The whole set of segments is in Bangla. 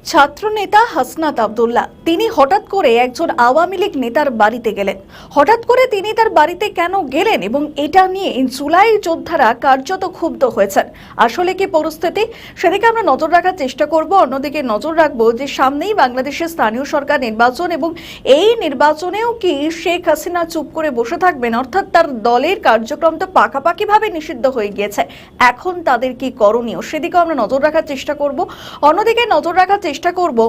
ছাত্রনেতা হাসনাত আব্দুল্লাহ তিনি হঠাৎ করে একজন আওয়ামী লীগ নেতার বাড়িতে গেলেন। হঠাৎ করে তিনি তার বাড়িতে কেন গেলেন এবং এটা নিয়ে জুলাই যোদ্ধারা কার্যত ক্ষুব্ধ হয়েছেন। আসলে কি পরিস্থিতি, সেদিকে আমরা নজর রাখার চেষ্টা করব। অন্যদিকে নজর রাখবো যে সামনেই বাংলাদেশের স্থানীয় সরকার নির্বাচন এবং এই নির্বাচনেও কি শেখ হাসিনা চুপ করে বসে থাকবেন, অর্থাৎ তার দলের কার্যক্রম তো পাকাপাকিভাবে নিষিদ্ধ হয়ে গিয়েছে, এখন তাদের কি করণীয় সেদিকে আমরা নজর রাখার চেষ্টা করব। অন্যদিকে নজর রাখার চেষ্টা করব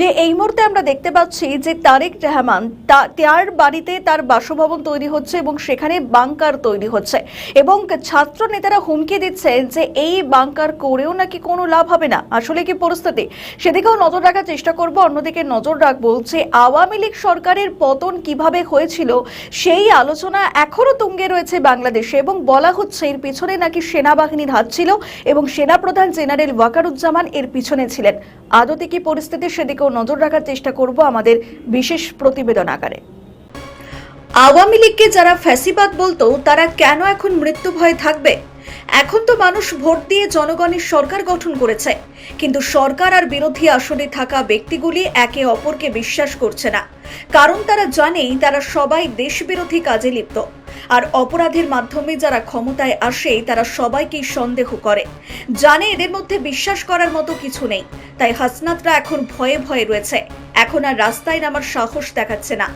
যে এই মুহূর্তে আমরা দেখতে পাচ্ছি যে তারেক রহমান তার বাড়িতে তার বাসভবন তৈরি হচ্ছে এবং সেখানে বাংকার তৈরি হচ্ছে এবং ছাত্র নেতারা হুমকি দিচ্ছে যে এই বাংকার করেও নাকি কোনো লাভ হবে না। আসলে কি পরিস্থিতি সেদিকেও নজর রাখার চেষ্টা করব। অন্যদিকে নজর রাখবো যে আওয়ামী লীগ সরকারের পতন কিভাবে হয়েছিল সেই আলোচনা এখনো তুঙ্গে রয়েছে বাংলাদেশে এবং বলা হচ্ছে এর পিছনে নাকি সেনাবাহিনীর হাত ছিল এবং সেনাপ্রধান জেনারেল ওয়াকারুজ্জামান এর পিছনে ছিলেন। আদতে কি পরিস্থিতি সেদিকেও নজর রাখার চেষ্টা করব আমাদের বিশেষ প্রতিবেদন আকারে। আওয়ামী লীগকে যারা ফ্যাসিবাদ বলতো তারা কেন এখন মৃত্যু ভয়ে থাকবে? এখন তো মানুষ ভোট দিয়ে জনগণের সরকার গঠন করেছে, কিন্তু সরকার আর বিরোধী আসনে থাকা ব্যক্তিগুলি একে অপরকে বিশ্বাস করছে না, কারণ তারা জানে তারা সবাই দেশবিরোধী কাজে লিপ্ত। আর অপরাধের মাধ্যমে যারা ক্ষমতায় আসে তারা সবাইকেই সন্দেহ করে, জানে এদের মধ্যে বিশ্বাস করার মতো কিছু নেই। তাই হাসনাতরা এখন ভয়ে ভয়ে রয়েছে, এখন আর রাস্তায় নামার সাহস দেখাচ্ছে না,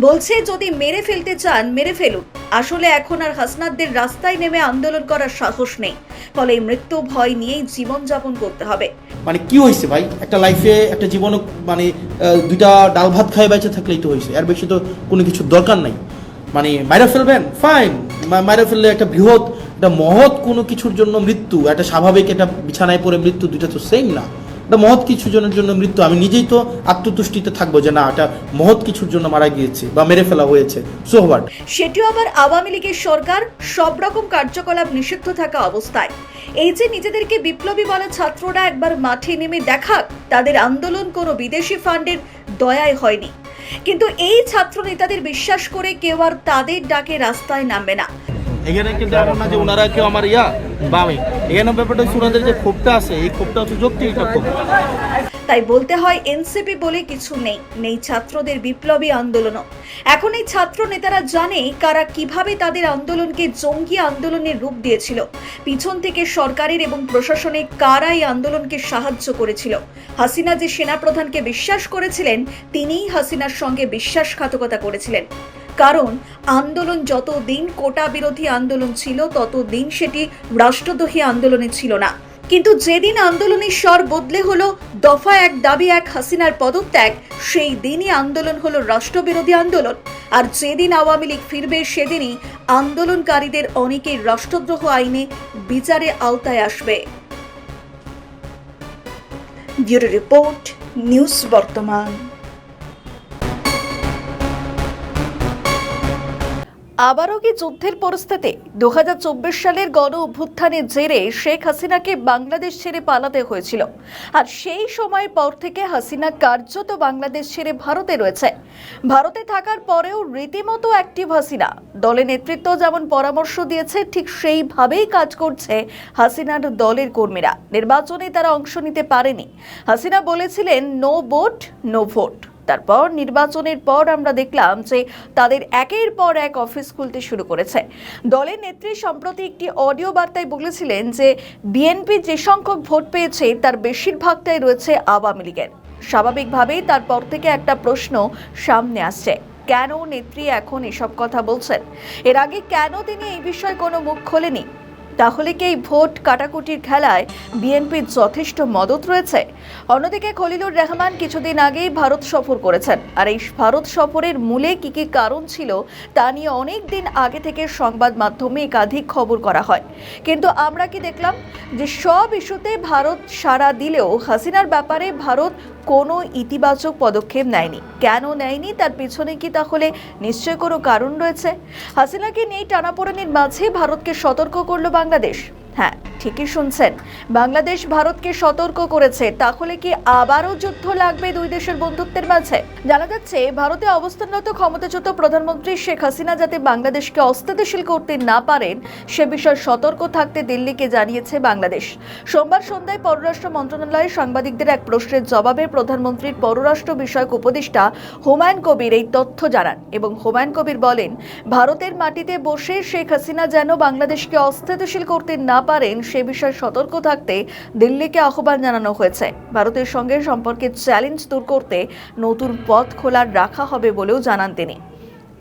বলছে যদি মেরে ফেলতে চান মেরে ফেলুন। আসলে এখন আর হাসনাতদের রাস্তায় নেমে আন্দোলন করার সাহস নেই, ফলে মৃত্যু ভয় নিয়েই জীবনযাপন করতে হবে। মানে কি হয়েছে ভাই, একটা লাইফে একটা জীবনে মানে দুইটা ডাল ভাত খায় বেঁচে থাকলেই তো হয়েছে, আর বেশি তো কোনো কিছু দরকার নাই। মানে মাইরা ফেলবেন ফাইন, মাইরা ফেললে একটা বৃহৎ একটা মহৎ কোনো কিছুর জন্য মৃত্যু, একটা স্বাভাবিক একটা বিছানায় পড়ে মৃত্যু, দুইটা তো সেম না। একটা মহৎ কিছু জনের জন্য মৃত্যু, আমি নিজেই তো আত্মতুষ্টিতে থাকবো যে না এটা মহৎ কিছুর জন্য মারা গিয়েছে বা মেরে ফেলা হয়েছে। So what? সেটিও আবার আওয়ামী লীগের সরকার সব রকম কার্যকলাপ নিষিদ্ধ থাকা অবস্থায়। এই যে নিজেদেরকে বিপ্লবী বলা ছাত্ররা একবার মাঠে নেমে দেখাক তাদের আন্দোলন কোনো বিদেশি ফান্ডের দয়ায় হয়নি, কিন্তু এই ছাত্র নেতাদের বিশ্বাস করে কেউ আর তাদের ডাকে রাস্তায় নামবে না। এখানে কিন্তু এমন না যে ওনারা কেউ আমার বা আমি এখানে ব্যাপারটা ওনাদের যে ক্ষোভটা আছে এই ক্ষোভটা হচ্ছে যৌক্তিক একটা ক্ষোভ। তাই বলতে হয় এনসিপি বলে কিছু নেই, নেই ছাত্রদের বিপ্লবী আন্দোলনও। এখন এই ছাত্র নেতারা জানে কারা কিভাবে তাদের আন্দোলনকে জঙ্গি আন্দোলনের রূপ দিয়েছিল, পিছন থেকে সরকারের এবং প্রশাসনে কারা এই আন্দোলনকে সাহায্য করেছিল। হাসিনা যে সেনাপ্রধানকে বিশ্বাস করেছিলেন তিনিই হাসিনার সঙ্গে বিশ্বাসঘাতকতা করেছিলেন, কারণ আন্দোলন যতদিন কোটা বিরোধী আন্দোলন ছিল ততদিন সেটি রাষ্ট্রদ্রোহী আন্দোলনে ছিল না। কিন্তু যেদিন আন্দোলনের স্বর বদলে হলো দফা এক দাবি এক হাসিনার পদত্যাগ, সেই দিনই আন্দোলন হলো রাষ্ট্রবিরোধী আন্দোলন। আর যেদিন আওয়ামী লীগ ফিরবে সেদিনই আন্দোলনকারীদের অনেকেই রাষ্ট্রদ্রোহ আইনে বিচারে আওতায় আসবে। ব্যুরো রিপোর্ট, নিউজ বর্তমান। আবারও কি যুদ্ধের পরিস্থিতি? 2024 সালের গণ অভ্যুত্থানের জেরে শেখ হাসিনাকে বাংলাদেশ ছেড়ে পালাতে হয়েছিল, আর সেই সময়ের পর থেকে হাসিনা কার্যত বাংলাদেশ ছেড়ে ভারতে রয়েছে। ভারতে থাকার পরেও রীতিমতো অ্যাক্টিভ হাসিনা। দলের নেতৃত্ব যেমন পরামর্শ দিয়েছে ঠিক সেইভাবেই কাজ করছে হাসিনার দলের কর্মীরা। নির্বাচনে তারা অংশ নিতে পারেনি। হাসিনা বলেছিলেন নো ভোট নো ভোট। তারপর নির্বাচনের পর আমরা দেখলাম যে তাদের একের পর এক অফিস খুলতে শুরু করেছে। দলের নেত্রী সম্প্রতি একটি অডিও বার্তায় বলেছিলেন যে বিএনপি যে সংখ্যক ভোট পেয়েছে তার বেশিরভাগটাই রয়েছে আওয়ামী লীগের। স্বাভাবিকভাবেই তারপর থেকে একটা প্রশ্ন সামনে আসছে, কেন নেত্রী এখন এসব কথা বলছেন? এর আগে কেন তিনি এই বিষয়ে কোনো মুখ খোলেনি? তাহলে কি এই ভোট কাটাকুটির খেলায় বিএনপির যথেষ্ট মদত রয়েছে? অন্যদিকে খলিলুর রহমান কিছুদিন আগেই ভারত সফর করেছেন, আর এই ভারত সফরের মূলে কি কি কারণ ছিল তা নিয়ে অনেক দিন আগে থেকে সংবাদ মাধ্যমে একাধিক খবর করা হয়। কিন্তু আমরা কি দেখলাম যে সব ইস্যুতে ভারত সাড়া দিলেও হাসিনার ব্যাপারে ভারত কোনো ইতিবাচক পদক্ষেপ নেয়নি। কেন নেয়নি তার পিছনে কি তাহলে নিশ্চয় কোনো কারণ রয়েছে? হাসিনাকে নিয়ে টানাপোড়েনের মাঝে ভারতকে সতর্ক করলো বাংলাদেশ। হ্যাঁ, ঠিকই শুনছেন, বাংলাদেশ ভারতকে সতর্ক করেছে। তাহলে কি আবারও যুদ্ধ লাগবে দুই দেশের বন্ধুত্বের মাঝে? জানা যাচ্ছে, ভারতে অবস্থানরত ক্ষমতাচ্যুত প্রধানমন্ত্রী শেখ হাসিনা যাতে বাংলাদেশকে অস্থিতিশীল করতে না পারেন সে বিষয়ে সতর্ক থাকতে দিল্লিকে জানিয়েছে বাংলাদেশ। সোমবার সন্ধ্যায় পররাষ্ট্র মন্ত্রণালয়ে সাংবাদিকদের এক প্রশ্নের জবাবে প্রধানমন্ত্রীর পররাষ্ট্র বিষয়ক উপদেষ্টা হুমায়ুন কবির এই তথ্য জানান এবং হুমায়ুন কবির বলেন, ভারতের মাটিতে বসে শেখ হাসিনা যেন বাংলাদেশকে অস্থিতিশীল করতে না পারেন সে বিষয়ে সতর্ক থাকতে দিল্লিকে আহ্বান জানানো হয়েছে। ভারতের সঙ্গে সম্পর্কের চ্যালেঞ্জ দূর করতে নতুন পথ খোলা রাখা হবে বলেও জানান তিনি।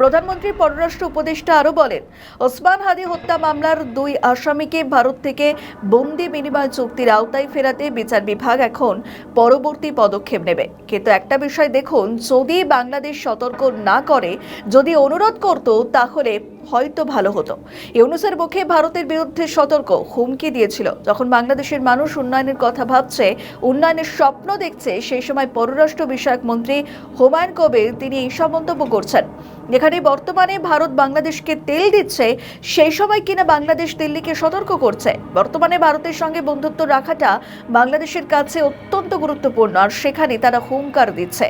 প্রধানমন্ত্রীর পররাষ্ট্র উপদেষ্টা আরও বলেন, ওসমান হাদি হত্যা মামলার 2 আসামিকে ভারত থেকে বন্দি বিনিময় চুক্তির আওতায় ফেরাতে বিচার বিভাগ এখন পরবর্তী পদক্ষেপ নেবে। কিন্তু একটা বিষয় দেখুন, যদি বাংলাদেশ সতর্ক না করে, যদি অনুরোধ করত, তাহলে হয়তো ভালো হতো। ইউনূসের মুখে ভারতের বিরুদ্ধে সতর্ক হুমকি দিয়েছিল। যখন বাংলাদেশের মানুষ উন্নয়নের কথা ভাবছে, উন্নয়নের স্বপ্ন দেখছে, সেই সময় পররাষ্ট্র বিষয়ক মন্ত্রী হুমায়ুন কবির তিনি এইসব মন্তব্য করছেন। যেখানে বর্তমানে ভারত বাংলাদেশকে তেল দিচ্ছে, সেই সময় কিনা বাংলাদেশ দিল্লিকে সতর্ক করছে। বর্তমানে ভারতের সঙ্গে বন্ধুত্ব রাখাটা বাংলাদেশের কাছে অত্যন্ত গুরুত্বপূর্ণ, আর সেখানে তারা হুঙ্কার দিচ্ছে।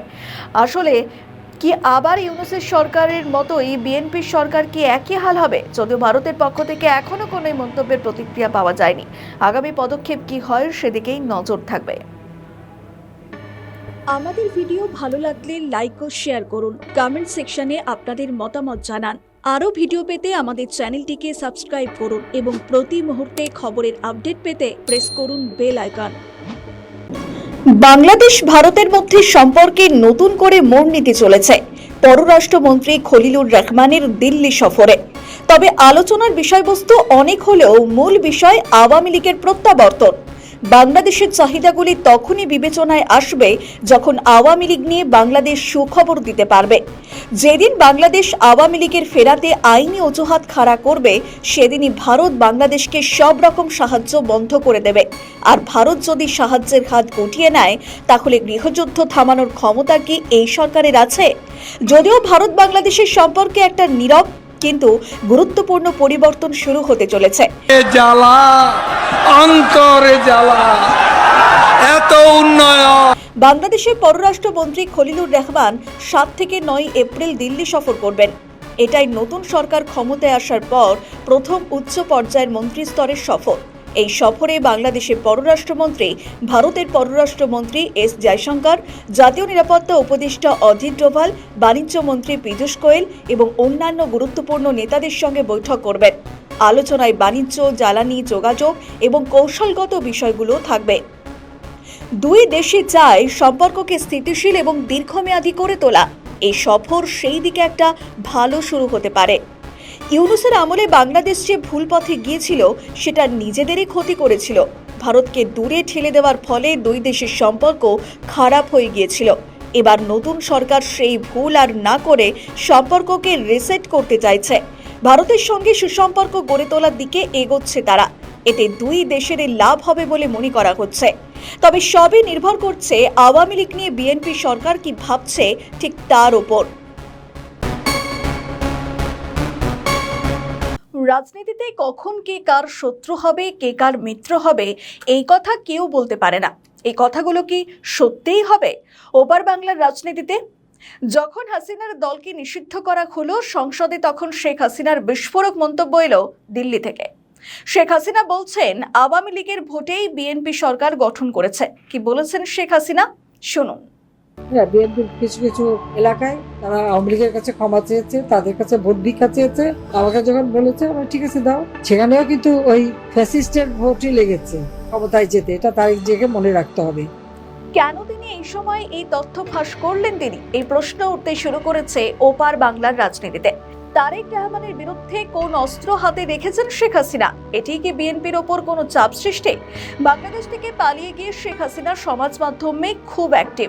আসলে কি আবার ইউনূসের সরকারের মতোই বিএনপির সরকার কি একই হাল হবে? যদিও ভারতের পক্ষ থেকে এখনো কোনো মন্তব্যের প্রতিক্রিয়া পাওয়া যায়নি। আগামী পদক্ষেপ কি হয় সেদিকেই নজর থাকবে। আমাদের ভিডিও ভালো লাগলে লাইক ও শেয়ার করুন, কমেন্ট সেকশনে আপনাদের মতামত জানান। আরও ভিডিও পেতে আমাদের চ্যানেলটিকে সাবস্ক্রাইব করুন এবং প্রতি মুহূর্তে খবরের আপডেট পেতে প্রেস করুন বেল আইকন। বাংলাদেশ ভারতের মধ্যে সম্পর্কে নতুন করে মোড় নিতে চলেছে পররাষ্ট্রমন্ত্রী খলিলুর রহমানের দিল্লি সফরে। তবে আলোচনার বিষয়বস্তু অনেক হলেও মূল বিষয় আওয়ামী লীগের প্রত্যাবর্তন। বাংলাদেশের চাহিদাগুলি তখনই বিবেচনায় আসবে যখন আওয়ামী লীগ নিয়ে বাংলাদেশ সুখবর দিতে পারবে। যেদিন বাংলাদেশ আওয়ামী লীগের ফেরাতে আইনি অজুহাত খাড়া করবে, সেদিনই ভারত বাংলাদেশকে সব রকম সাহায্য বন্ধ করে দেবে। আর ভারত যদি সাহায্যের হাত গুটিয়ে নেয়, তাহলে গৃহযুদ্ধ থামানোর ক্ষমতা কি এই সরকারের আছে? যদিও ভারত বাংলাদেশের সম্পর্কে একটা নীরব কিন্তু গুরুত্বপূর্ণ পরিবর্তন শুরু হতে চলেছে। জ্বালা অন্তরে জ্বালা, এত উন্নয়ন। বাংলাদেশের পররাষ্ট্রমন্ত্রী খলিলুর রহমান 7 থেকে 9 এপ্রিল দিল্লি সফর করবেন। এটাই নতুন সরকার ক্ষমতায় আসার পর প্রথম উচ্চ পর্যায়ের মন্ত্রী স্তরের সফর। এই সফরে বাংলাদেশের পররাষ্ট্রমন্ত্রী, ভারতের পররাষ্ট্রমন্ত্রী এস জয়শঙ্কর, জাতীয় নিরাপত্তা উপদেষ্টা অজিত ডোভাল, বাণিজ্য মন্ত্রী পীযূষ গোয়েল এবং অন্যান্য গুরুত্বপূর্ণ নেতাদের সঙ্গে বৈঠক করবেন। আলোচনায় বাণিজ্য, জ্বালানি, যোগাযোগ এবং কৌশলগত বিষয়গুলো থাকবে। দুই দেশই চায় সম্পর্ককে স্থিতিশীল এবং দীর্ঘমেয়াদী করে তোলা। এই সফর সেই দিকে একটা ভালো শুরু হতে পারে। ইউনূসের আমলে বাংলাদেশ যে ভুল পথে গিয়েছিল, সেটা নিজেদেরই ক্ষতি করেছিল। ভারতকে দূরে ঠেলে দেওয়ার ফলে দুই দেশের সম্পর্ক খারাপ হয়ে গিয়েছিল। এবার নতুন সরকার সেই ভুল আর না করে সম্পর্ককে রিসেট করতে চাইছে। ভারতের সঙ্গে সুসম্পর্ক গড়ে তোলার দিকে এগোচ্ছে তারা। এতে দুই দেশেরই লাভ হবে বলে মনে করা হচ্ছে। তবে সবই নির্ভর করছে আওয়ামী লীগ নিয়ে বিএনপি সরকার কি ভাবছে, ঠিক তার উপর। রাজনীতিতে কখন কে কার শত্রু হবে, কে কার মিত্র হবে, এই কথা কেউ বলতে পারে না। এই কথাগুলো কি সত্যিই হবে ওপার বাংলার রাজনীতিতে? যখন হাসিনার দলকে নিষিদ্ধ করা হলো সংসদে, তখন শেখ হাসিনার বিস্ফোরক মন্তব্য এলো দিল্লি থেকে। শেখ হাসিনা বলছেন, আওয়ামী লীগের ভোটেই বিএনপি সরকার গঠন করেছে। কি বলেছেন শেখ হাসিনা, শুনুন। বিএনপির কিছু কিছু এলাকায় তারা আওয়ামী লীগের কাছে ক্ষমা চেয়েছে, তাদের কাছে ভোট ভিক্ষা চেয়েছে। আমাকে যখন বলেছে, আমি ঠিক আছে দাও, সেখানেও কিন্তু ওই ফ্যাসিস্টের ভোটই লেগেছে ক্ষমতায় যেতে। এটা তারিখ জেগে মনে রাখতে হবে। কেন তিনি এই সময় এই তথ্য ফাঁস করলেন? তিনি এই প্রশ্ন উঠতে শুরু করেছে ওপার বাংলার রাজনীতিতে। তারেক রহমানের বিরুদ্ধে কোন অস্ত্র হাতে রেখেছেন শেখ হাসিনা? এটি কি বিএনপির ওপর কোনো চাপ সৃষ্টি? বাংলাদেশ থেকে পালিয়ে গিয়ে শেখ হাসিনা সমাজ মাধ্যমে খুব অ্যাক্টিভ।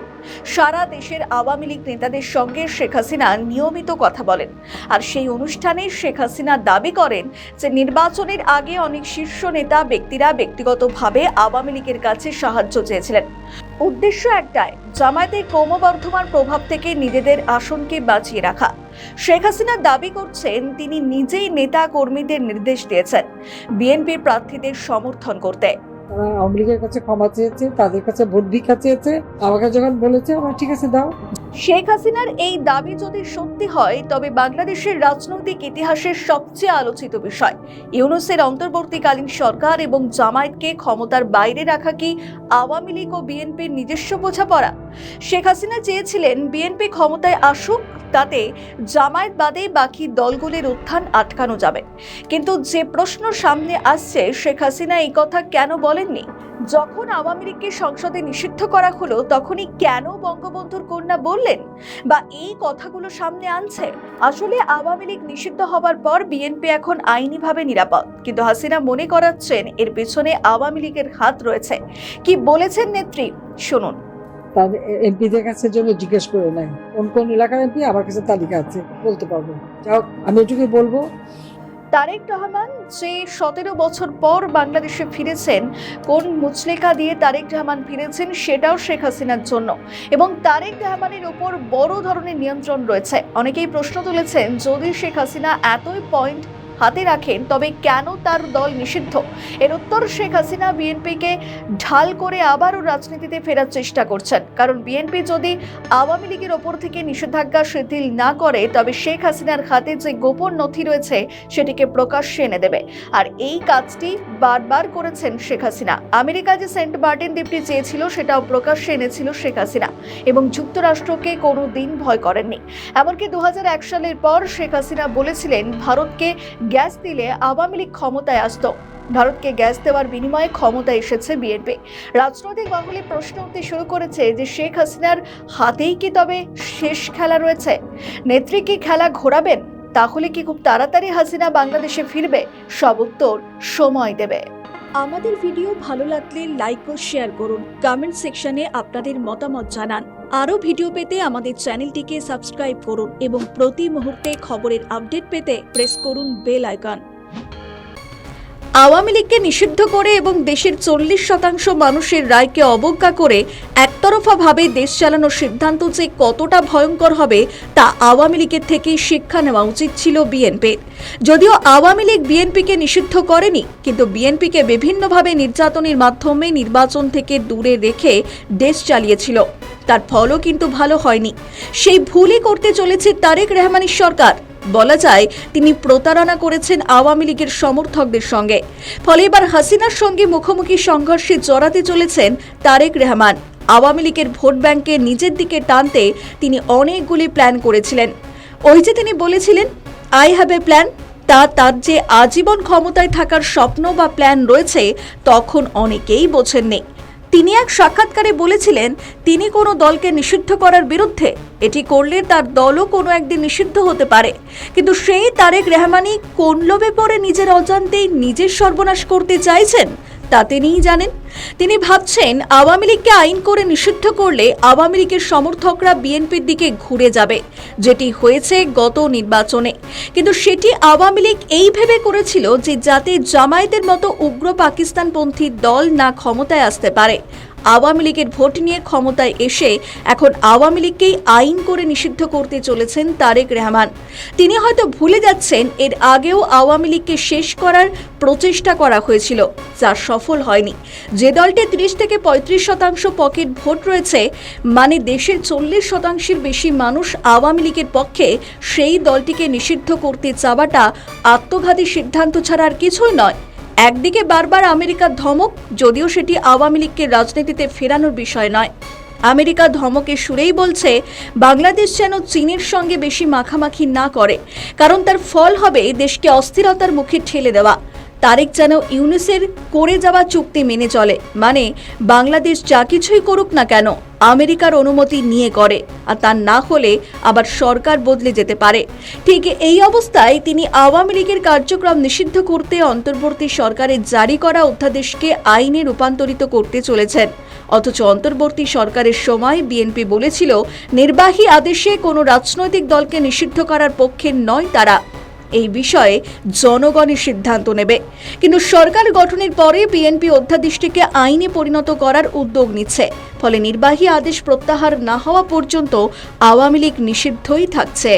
সারা দেশের আওয়ামী লীগ নেতাদের সঙ্গে শেখ হাসিনা নিয়মিত কথা বলেন। আর সেই অনুষ্ঠানে শেখ হাসিনা দাবি করেন যে নির্বাচনের আগে অনেক শীর্ষ নেতা ব্যক্তিরা ব্যক্তিগতভাবে আওয়ামী লীগের কাছে সাহায্য চেয়েছিলেন। উদ্দেশ্য একটাই, জামায়াতের ক্রমবর্ধমান প্রভাব থেকে নিজেদের আসনকে বাঁচিয়ে রাখা। শেখ হাসিনা দাবি করছেন তিনি নিজেই নেতা কর্মীদের নির্দেশ দিয়েছেন বিএনপির প্রার্থীদের সমর্থন করতে। তারা আওয়ামী লীগের কাছে ক্ষমা চেয়েছে, তাদের কাছে ভোট ভিক্ষা চেয়েছে, আমাকে যখন বলেছে আমার ঠিক আছে দাও। শেখ হাসিনার এই দাবি যদি সত্যি হয় তবে বাংলাদেশের রাজনৈতিক ইতিহাসের সবচেয়ে আলোচিত বিষয়। ইউনূসের অন্তর্বর্তীকালীন সরকার এবং জামায়াতকে ক্ষমতার বাইরে রাখা কি আওয়ামী লীগ ও বিএনপির নিজস্ব বোঝাপড়া? শেখ হাসিনা চেয়েছিলেন বিএনপি ক্ষমতায় আসুক, তাতে জামায়াত বাদে বাকি দলগুলির উত্থান আটকানো যাবে। কিন্তু যে প্রশ্ন সামনে আসছে, শেখ হাসিনা এই কথা কেন বলেননি? যখন আওয়ামী লীগকে সংসদে নিষিদ্ধ করা হলো তখনই কেন বঙ্গবন্ধুর কন্যা বললেন বা এই কথাগুলো সামনে আনছে? আসলে আওয়ামী লীগ নিষিদ্ধ হবার পর বিএনপি এখন আইনিভাবে নিরাপদ, কিন্তু হাসিনা মনে করাচ্ছেন এর পেছনে আওয়ামী লীগের হাত রয়েছে। কি বলেছেন নেত্রী, শুনুন। তার এমপিদের কাছে জন্য জিজ্ঞেস করে নাই কোন কোন এলাকার এমপি, আমার কাছে তালিকা আছে, বলতে পারবো। যাও, আমি এটুকুই বলবো। তারেক রহমান যে 17 বছর পর বাংলাদেশে ফিরেছেন, কোন মুচলেখা দিয়ে তারেক রহমান ফিরেছেন সেটাও শেখ হাসিনার জন্য, এবং তারেক রহমানের উপর বড় ধরনের নিয়ন্ত্রণ রয়েছে। অনেকেই প্রশ্ন তুলেছেন, যদি শেখ হাসিনা এতই পয়েন্ট হাতে রাখেন তবে কেন তার দল নিষিদ্ধ? এর উত্তর, শেখ হাসিনা বিএনপিকে ঢাল করে আবারও রাজনীতিতে ফেরার চেষ্টা করছেন। কারণ বিএনপি যদি আওয়ামী লীগের ওপর থেকে নিষেধাজ্ঞা শিথিল না করে তবে শেখ হাসিনার হাতে যে গোপন নথি রয়েছে সেটিকে প্রকাশ্যে এনে দেবে। আর এই কাজটি বারবার করেছেন শেখ হাসিনা। আমেরিকা যে সেন্ট মার্টিন দ্বীপটি চেয়েছিল সেটাও প্রকাশ্যে এনেছিল শেখ হাসিনা, এবং যুক্তরাষ্ট্রকে কোনো দিন ভয় করেননি। এমনকি 2001 সালের পর শেখ হাসিনা বলেছিলেন ভারতকে গ্যাস দিলে আওয়ামী লীগ ক্ষমতায় আসতো। ভারতকে গ্যাস দেওয়ার বিনিময়ে ক্ষমতায় এসেছে বিএনপি। রাজনৈতিক মহলে প্রশ্ন উঠতে শুরু করেছে যে শেখ হাসিনার হাতেই কি তবে শেষ খেলা রয়েছে? নেত্রী কি খেলা ঘোরাবেন? তাহলে কি খুব তাড়াতাড়ি হাসিনা বাংলাদেশে ফিরবে? সব উত্তর সময় দেবে। আমাদের ভিডিও ভালো লাগলে লাইক ও শেয়ার করুন, কমেন্ট সেকশনে আপনাদের মতামত জানান। আরও ভিডিও পেতে আমাদের চ্যানেলটিকে সাবস্ক্রাইব করুন এবং প্রতি মুহূর্তে খবরের আপডেট পেতে প্রেস করুন বেল আইকন। আওয়ামী লীগকে নিষিদ্ধ করে এবং দেশের 40% মানুষের রায়কে অবজ্ঞা করে একতরফাভাবে দেশ চালানোর সিদ্ধান্ত যে কতটা ভয়ঙ্কর হবে তা আওয়ামী লীগের থেকেই শিক্ষা নেওয়া উচিত ছিল বিএনপির। যদিও আওয়ামী লীগ বিএনপিকে নিষিদ্ধ করেনি, কিন্তু বিএনপিকে বিভিন্নভাবে নির্যাতনের মাধ্যমে নির্বাচন থেকে দূরে রেখে দেশ চালিয়েছিল। তার ফলও কিন্তু ভালো হয়নি। সেই ভুলই করতে চলেছে তারেক রহমানের সরকার। বলা যায় তিনি প্রতারণা করেছেন আওয়ামী লীগের সমর্থকদের সঙ্গে। ফলে এবার হাসিনার সঙ্গে মুখোমুখি সংঘর্ষে জড়াতে চলেছেন তারেক রহমান। আওয়ামী লীগের ভোট ব্যাংকে নিজের দিকে টানতে তিনি অনেকগুলি প্ল্যান করেছিলেন। ওই যে তিনি বলেছিলেন আই হ্যাভ এ প্ল্যান, তার যে আজীবন ক্ষমতায় থাকার স্বপ্ন বা প্ল্যান রয়েছে তখন অনেকেই বোঝেননি। তিনি এক সাক্ষাৎকারে বলেছিলেন তিনি কোনো দলকে নিষিদ্ধ করার বিরুদ্ধে, এটি করলে তার দলও কোনো একদিন নিষিদ্ধ হতে পারে। কিন্তু সেই তারেক রহমানই কোন লোভে পড়ে নিজের অজান্তেই নিজের সর্বনাশ করতে চাইছেন তা তিনিই জানেন। তিনি ভাবছেন আওয়ামী লীগকে আইন করে নিষিদ্ধ করলে আওয়ামী লীগের সমর্থকরা বিএনপির দিকে ঘুরে যাবে, যেটি হয়েছে গত নির্বাচনে। কিন্তু সেটি আওয়ামী লীগ এই ভেবে করেছিল যে যাতে জামায়াতের মতো উগ্র পাকিস্তানপন্থী দল না ক্ষমতায় আসতে পারে। আওয়ামী লীগের ভোট নিয়ে ক্ষমতায় এসে এখন আওয়ামী লীগকেই আইন করে নিষিদ্ধ করতে চলেছেন তারেক রহমান। তিনি হয়তো ভুলে যাচ্ছেন এর আগেও আওয়ামী লীগকে শেষ করার প্রচেষ্টা করা হয়েছিল, যা সফল হয়নি। যে দলটি 30 থেকে 35% পকেট ভোট রয়েছে, মানে দেশের 40%-এর বেশি মানুষ আওয়ামী লীগের পক্ষে, সেই দলটিকে নিষিদ্ধ করতে চাওয়াটা আত্মঘাতী সিদ্ধান্ত ছাড়া আর কিছুই নয়। একদিকে বারবার আমেরিকার ধমক, যদিও সেটি আওয়ামী লীগকে রাজনীতিতে ফেরানোর বিষয় নয়। আমেরিকা ধমকের সুরেই বলছে বাংলাদেশ যেন চীনের সঙ্গে বেশি মাখামাখি না করে, কারণ তার ফল হবে দেশকে অস্থিরতার মুখে ঠেলে দেওয়া। তারেক যেন ইউনূসের করে যাওয়া চুক্তি মেনে চলে, মানে বাংলাদেশ যা কিছুই করুক না কেন আমেরিকার অনুমতি নিয়ে করে, আর তা না হলে আবার সরকার বদলে যেতে পারে। ঠিক এই অবস্থায় তিনি আওয়ামী লীগের কার্যক্রম নিষিদ্ধ করতে অন্তর্বর্তী সরকারের জারি করা অধ্যাদেশকে আইনে রূপান্তরিত করতে চলেছেন। অথচ অন্তর্বর্তী সরকারের সময় বিএনপি বলেছিল নির্বাহী আদেশে কোনো রাজনৈতিক দলকে নিষিদ্ধ করার পক্ষে নয় তারা। এই বিষয়ে জনগণই সিদ্ধান্ত নেবে। কিন্তু সরকার গঠনের পরে বিএনপি অধ্যাদেশটিকে আইনে পরিণত করার উদ্যোগ নিচ্ছে, ফলে নির্বাহী আদেশ প্রত্যাহার না হওয়া পর্যন্ত আওয়ামী লীগ নিষিদ্ধই থাকছে।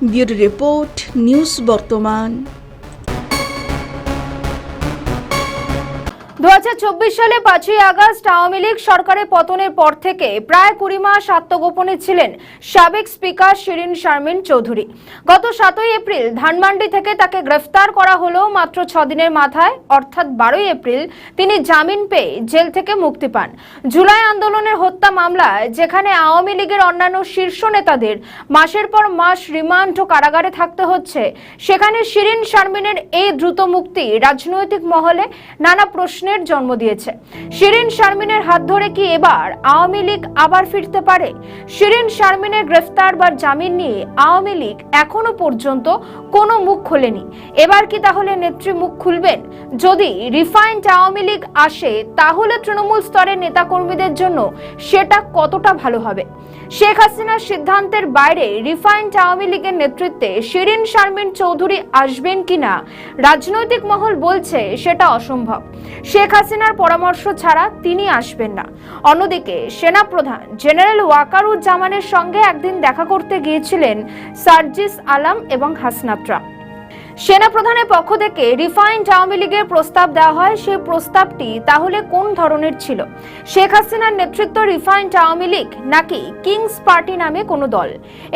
ব্যুরো রিপোর্ট, নিউজ বর্তমান। 2024 সালে 5ই আগস্ট আওয়ামী লীগ সরকারের পতনের পর থেকে প্রায় 20 মাস আত্মগোপনে ছিলেন সাবেক স্পিকার শিরিন শারমিন চৌধুরী। গত 7ই এপ্রিল ধানমন্ডি থেকে তাকে গ্রেফতার করা হলো মাত্র 6 দিনের মাথায়, অর্থাৎ 12ই এপ্রিল তিনি জামিন পেয়ে জেল থেকে মুক্তি পান। জুলাই আন্দোলনের হত্যা মামলায় যেখানে আওয়ামী লীগের অন্যান্য শীর্ষ নেতাদের মাসের পর মাস রিমান্ড ও কারাগারে থাকতে হচ্ছে, সেখানে শিরিন শারমিনের এই দ্রুত মুক্তি রাজনৈতিক মহলে নানা প্রশ্নের জন্ম দিয়েছে। শিরিন শারমিনের হাত ধরে কি এবার আওয়ামী লীগ আবার ফিরতে পারে? শিরিন শারমিনের গ্রেফতার বা জামিন নিয়ে আওয়ামী লীগ এখনো পর্যন্ত কোনো মুখ খোলেনি। এবার কি তাহলে নেত্রী মুখ খুলবেন? যদি রিফাইন্ড আওয়ামী লীগ আসে তাহলে তৃণমূল স্তরের নেতাকর্মীদের জন্য সেটা কতটা ভালো হবে? শেখ হাসিনার সিদ্ধান্তের বাইরে রিফাইন্ড আওয়ামী লীগের নেতৃত্বে শিরিন শারমিন চৌধুরী আসবেন কিনা রাজনৈতিক মহল বলছে সেটা অসম্ভব। শেখ হাসিনার পরামর্শ ছাড়া তিনি আসবেন না। অন্যদিকে সেনাপ্রধান জেনারেল ওয়াকারুজ্জামানের সঙ্গে একদিন দেখা করতে গিয়েছিলেন সার্জিস আলম এবং হাসনাতরা। সেনাপ্রধানের পক্ষ থেকে রিফাইন্ড আওয়ামী লীগের প্রস্তাব দেওয়া হয়। সেই প্রস্তাবটি তাহলে কোন ধরনের ছিল? শেখ হাসিনার নেতৃত্ব রিফাইন্ড আওয়ামী লীগ নাকি কিংস পার্টি নামে কোনো দল?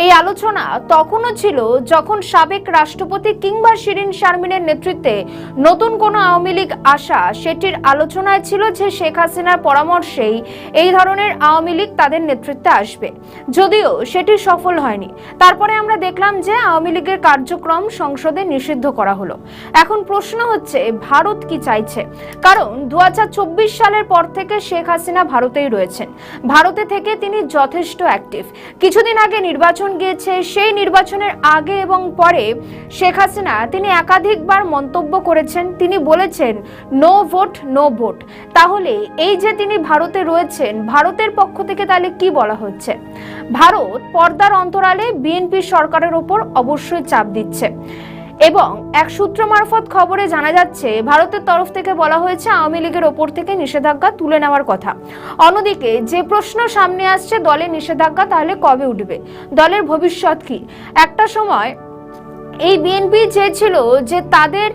এই আলোচনা তখনও ছিল যখন সাবেক রাষ্ট্রপতি কিংবা শিরিন শারমিনের নেতৃত্বে নতুন কোনো আওয়ামী লীগ আসা, সেটির আলোচনায় ছিল যে শেখ হাসিনার পরামর্শেই এই ধরনের আওয়ামী লীগ তাদের নেতৃত্বে আসবে, যদিও সেটি সফল হয়নি। তারপরে আমরা দেখলাম যে আওয়ামী লীগের কার্যক্রম সংসদে নিষিদ্ধ করা হলো। এখন প্রশ্ন হচ্ছে ভারত কি চাইছে? কারণ 2024 সালের পর থেকে শেখ হাসিনা ভারতেই রয়েছেন। ভারতে থেকে তিনি যথেষ্ট অ্যাক্টিভ। কিছুদিন আগে নির্বাচন গিয়েছে, সেই নির্বাচনের আগে এবং পরে শেখ হাসিনা তিনি একাধিকবার মন্তব্য করেছেন। তিনি বলেছেন নো ভোট নো ভোট। তাহলে এই যে তিনি ভারতে রয়েছেন, ভারতের পক্ষ থেকে তাহলে কি বলা হচ্ছে? ভারত পর্দার অন্তরালে বিএনপি সরকারের উপর অবশ্যই চাপ দিচ্ছে এবং এক সূত্র মারফত খবরে জানা যাচ্ছে ভারতের তরফ থেকে বলা হয়েছে আওয়ামী লীগের ওপর থেকে নিষেধাজ্ঞা তুলে নেওয়ার কথা। অন্যদিকে যে প্রশ্ন সামনে আসছে, দলের নিষেধাজ্ঞা তাহলে কবে উঠবে? দলের ভবিষ্যৎ কি? একটা সময় এই বিএনপি চেয়েছিল যে তাদের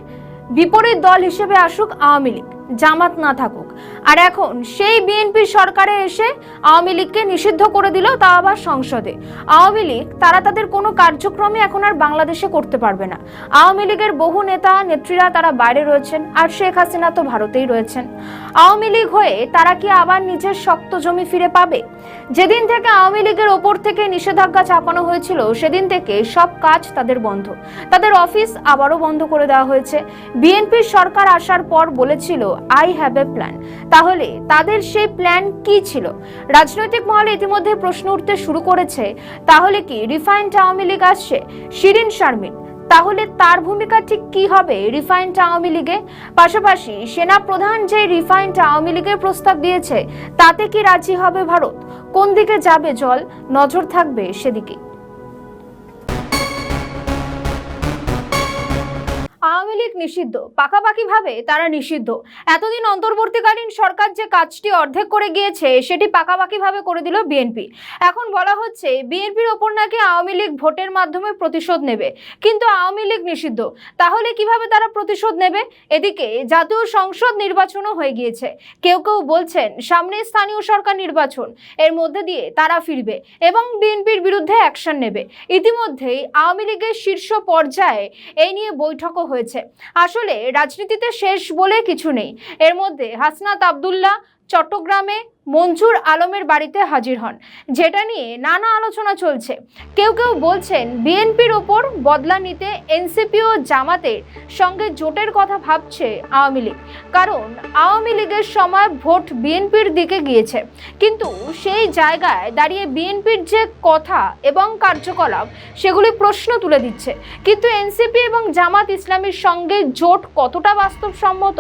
বিপরীত দল হিসেবে আসুক আওয়ামী লীগ, জামাত না থাকুক। আর এখন সেই বিএনপি সরকারে এসে আওয়ামী লীগকে নিষিদ্ধ করে দিল, তা আবার সংসদে। আওয়ামী লীগ তারা তাদের কোনো কার্যক্রমই এখন আর বাংলাদেশে করতে পারবে না। আওয়ামী লীগের বহু নেতা নেত্রীরা তারা বাইরে রয়েছেন, আর শেখ হাসিনা তো ভারতেই রয়েছেন। আওয়ামী লীগ হয়ে তারা কি আবার নিজের শক্ত জমি ফিরে পাবে? যেদিন থেকে আওয়ামী লীগের ওপর থেকে নিষেধাজ্ঞা চাপানো হয়েছিল সেদিন থেকে সব কাজ তাদের বন্ধ, তাদের অফিস আবারও বন্ধ করে দেওয়া হয়েছে। বিএনপি সরকার আসার পর বলেছিল আই হ্যাভ এ প্ল্যান। তাহলে তাদের সেই প্ল্যান কি ছিল? রাজনৈতিক মহলে ইতিমধ্যে প্রশ্ন উঠতে শুরু করেছে, তাহলে কি রিফাইন্ড আওয়ামী লীগ আসছে? শিরিন শারমিন তাহলে তার ভূমিকা ঠিক কি হবে রিফাইন্ড আওয়ামী লীগে? পাশাপাশি সেনা প্রধান যে রিফাইন্ড আওয়ামী লীগের প্রস্তাব দিয়েছে তাতে কি রাজি হবে ভারত? কোন দিকে যাবে জল? নজর থাকবে সেদিকে। আওয়ামী লীগ নিষিদ্ধ, পাকাপাকিভাবে তারা নিষিদ্ধ। এতদিন অন্তর্বর্তীকালীন সরকার যে কাজটি অর্ধেক করে গিয়েছে সেটি পাকাপাকিভাবে করে দিল বিএনপি। এখন বলা হচ্ছে বিএনপির ওপর নাকি আওয়ামী লীগ ভোটের মাধ্যমে প্রতিশোধ নেবে, কিন্তু আওয়ামী লীগ নিষিদ্ধ। তাহলে কিভাবে তারা প্রতিশোধ নেবে? এদিকে জাতীয় সংসদ নির্বাচনও হয়ে গিয়েছে। কেউ কেউ বলছেন সামনে স্থানীয় সরকার নির্বাচন, এর মধ্যে দিয়ে তারা ফিরবে এবং বিএনপির বিরুদ্ধে অ্যাকশন নেবে। ইতিমধ্যেই আওয়ামী লীগের শীর্ষ পর্যায়ে এই নিয়ে বৈঠকও হয়েছে। আসলে রাজনীতিতে শেষ বলে কিছু নেই। এর মধ্যে হাসনাত আব্দুল্লাহ চট্টগ্রামে মঞ্জুর আলমের বাড়িতে হাজির হন, যেটা নিয়ে নানা আলোচনা চলছে। কেউ কেউ বলছেন বিএনপির ওপর বদলা নিতে এনসিপি ও জামাতের সঙ্গে জোটের কথা ভাবছে আওয়ামী লীগ, কারণ আওয়ামী লীগের সময় ভোট বিএনপির দিকে গিয়েছে। কিন্তু সেই জায়গায় দাঁড়িয়ে বিএনপির যে কথা এবং কার্যকলাপ সেগুলি প্রশ্ন তুলে দিচ্ছে। কিন্তু এনসিপি এবং জামাত ইসলামীর সঙ্গে জোট কতটা বাস্তবসম্মত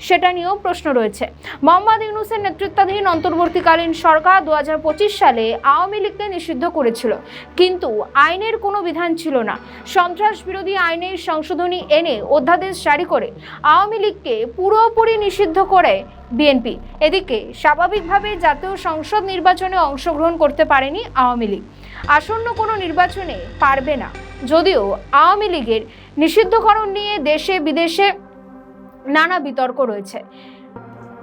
সেটা নিয়েও প্রশ্ন রয়েছে। মোহাম্মদ ইউনূসের নেতৃত্বাধীন অন্তর্বর্তীকালীন সরকার 2025 সালে আওয়ামী লীগকে নিষিদ্ধ করেছিল, কিন্তু আইনের কোনো বিধান ছিল না। সন্ত্রাস বিরোধী আইনের সংশোধনী এনে অধ্যাদেশ জারি করে আওয়ামী লীগকে পুরোপুরি নিষিদ্ধ করে বিএনপি। এদিকে স্বাভাবিকভাবে জাতীয় সংসদ নির্বাচনে অংশগ্রহণ করতে পারেনি আওয়ামী লীগ, আসন্ন কোনো নির্বাচনে পারবে না। যদিও আওয়ামী লীগের নিষিদ্ধকরণ নিয়ে দেশে বিদেশে নানা বিতর্ক রয়েছে,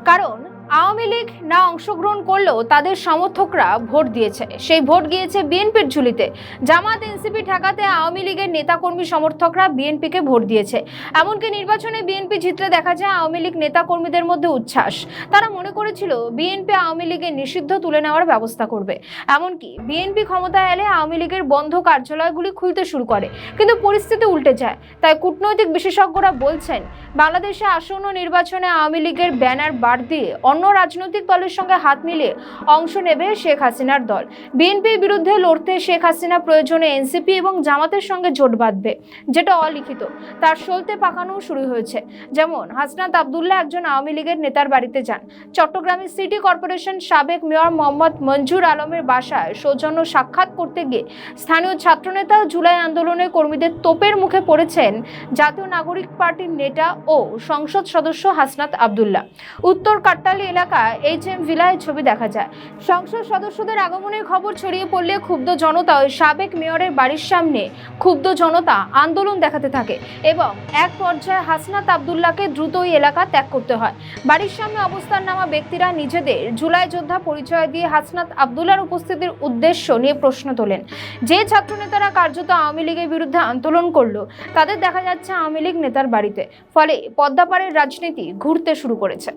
কারণ আওয়ামী লীগ না অংশগ্রহণ করলেও তাদের সমর্থকরা ভোট দিয়েছে, সেই ভোট গিয়েছে বিএনপির ঝুলিতে। জামাত এনসিপি ঠেকাতে আওয়ামী লীগের নেতাকর্মী সমর্থকরা বিএনপিকে ভোট দিয়েছে। এমনকি নির্বাচনে বিএনপি জিতলে দেখা যায় আওয়ামী লীগ নেতাকর্মীদের মধ্যে উচ্ছ্বাস। তারা মনে করেছিল বিএনপি আওয়ামী লীগের নিষিদ্ধ তুলে নেওয়ার ব্যবস্থা করবে। এমনকি বিএনপি ক্ষমতায় এলে আওয়ামী লীগের বন্ধ কার্যালয়গুলি খুলতে শুরু করে, কিন্তু পরিস্থিতি উল্টে যায়। তাই কূটনৈতিক বিশেষজ্ঞরা বলছেন, বাংলাদেশে আসন্ন নির্বাচনে আওয়ামী লীগের ব্যানার বাদ দিয়ে অন্য রাজনৈতিক দলের সঙ্গে হাত মিলিয়ে অংশ নেবে শেখ হাসিনার দল। বিএনপির বিরুদ্ধে লড়তে শেখ হাসিনা প্রয়োজনে এনসিপি এবং জামাতের সঙ্গে জোট বাঁধবে, যেটা অলিখিত। তার সলতে পাকানো শুরু হয়েছে। যেমন হাসনাত আব্দুল্লাহ একজন আওয়ামী লীগের নেতার বাড়িতে যান। চট্টগ্রামের সিটি কর্পোরেশন সাবেক মেয়র মোহাম্মদ মঞ্জুর আলমের বাসায় সৌজন্য সাক্ষাৎ করতে গিয়ে স্থানীয় ছাত্রনেতা জুলাই আন্দোলনের কর্মীদের তোপের মুখে পড়েছেন জাতীয় নাগরিক পার্টির নেতা ও সংসদ সদস্য হাসনাত আব্দুল্লাহ। উত্তর কাট্টালী এলাকায় HM ভিলায় ছবি দেখা যায়। সংসদ সদস্যদের আগমনের খবর ছড়িয়ে পড়লে ক্ষুব্ধ জনতা ওই সাবেক মেয়রের বাড়ির সামনে ক্ষুব্ধ জনতা আন্দোলন দেখাতে থাকে এবং এক পর্যায়ে হাসনাত আব্দুল্লাহকে দ্রুত ওই এলাকা ত্যাগ করতে হয়। বাড়ির সামনে অবস্থান নেওয়া ব্যক্তিরা নিজেদের জুলাই যোদ্ধা পরিচয় দিয়ে হাসনাত আব্দুল্লাহর উপস্থিতির উদ্দেশ্য নিয়ে প্রশ্ন তোলেন। যে ছাত্রনেতারা কার্যত আওয়ামী লীগের বিরুদ্ধে আন্দোলন করলো, তাদের দেখা যাচ্ছে আওয়ামী লীগ নেতার বাড়িতে। ফলে পদ্মাপাড়ের রাজনীতি ঘুরতে শুরু করেছে।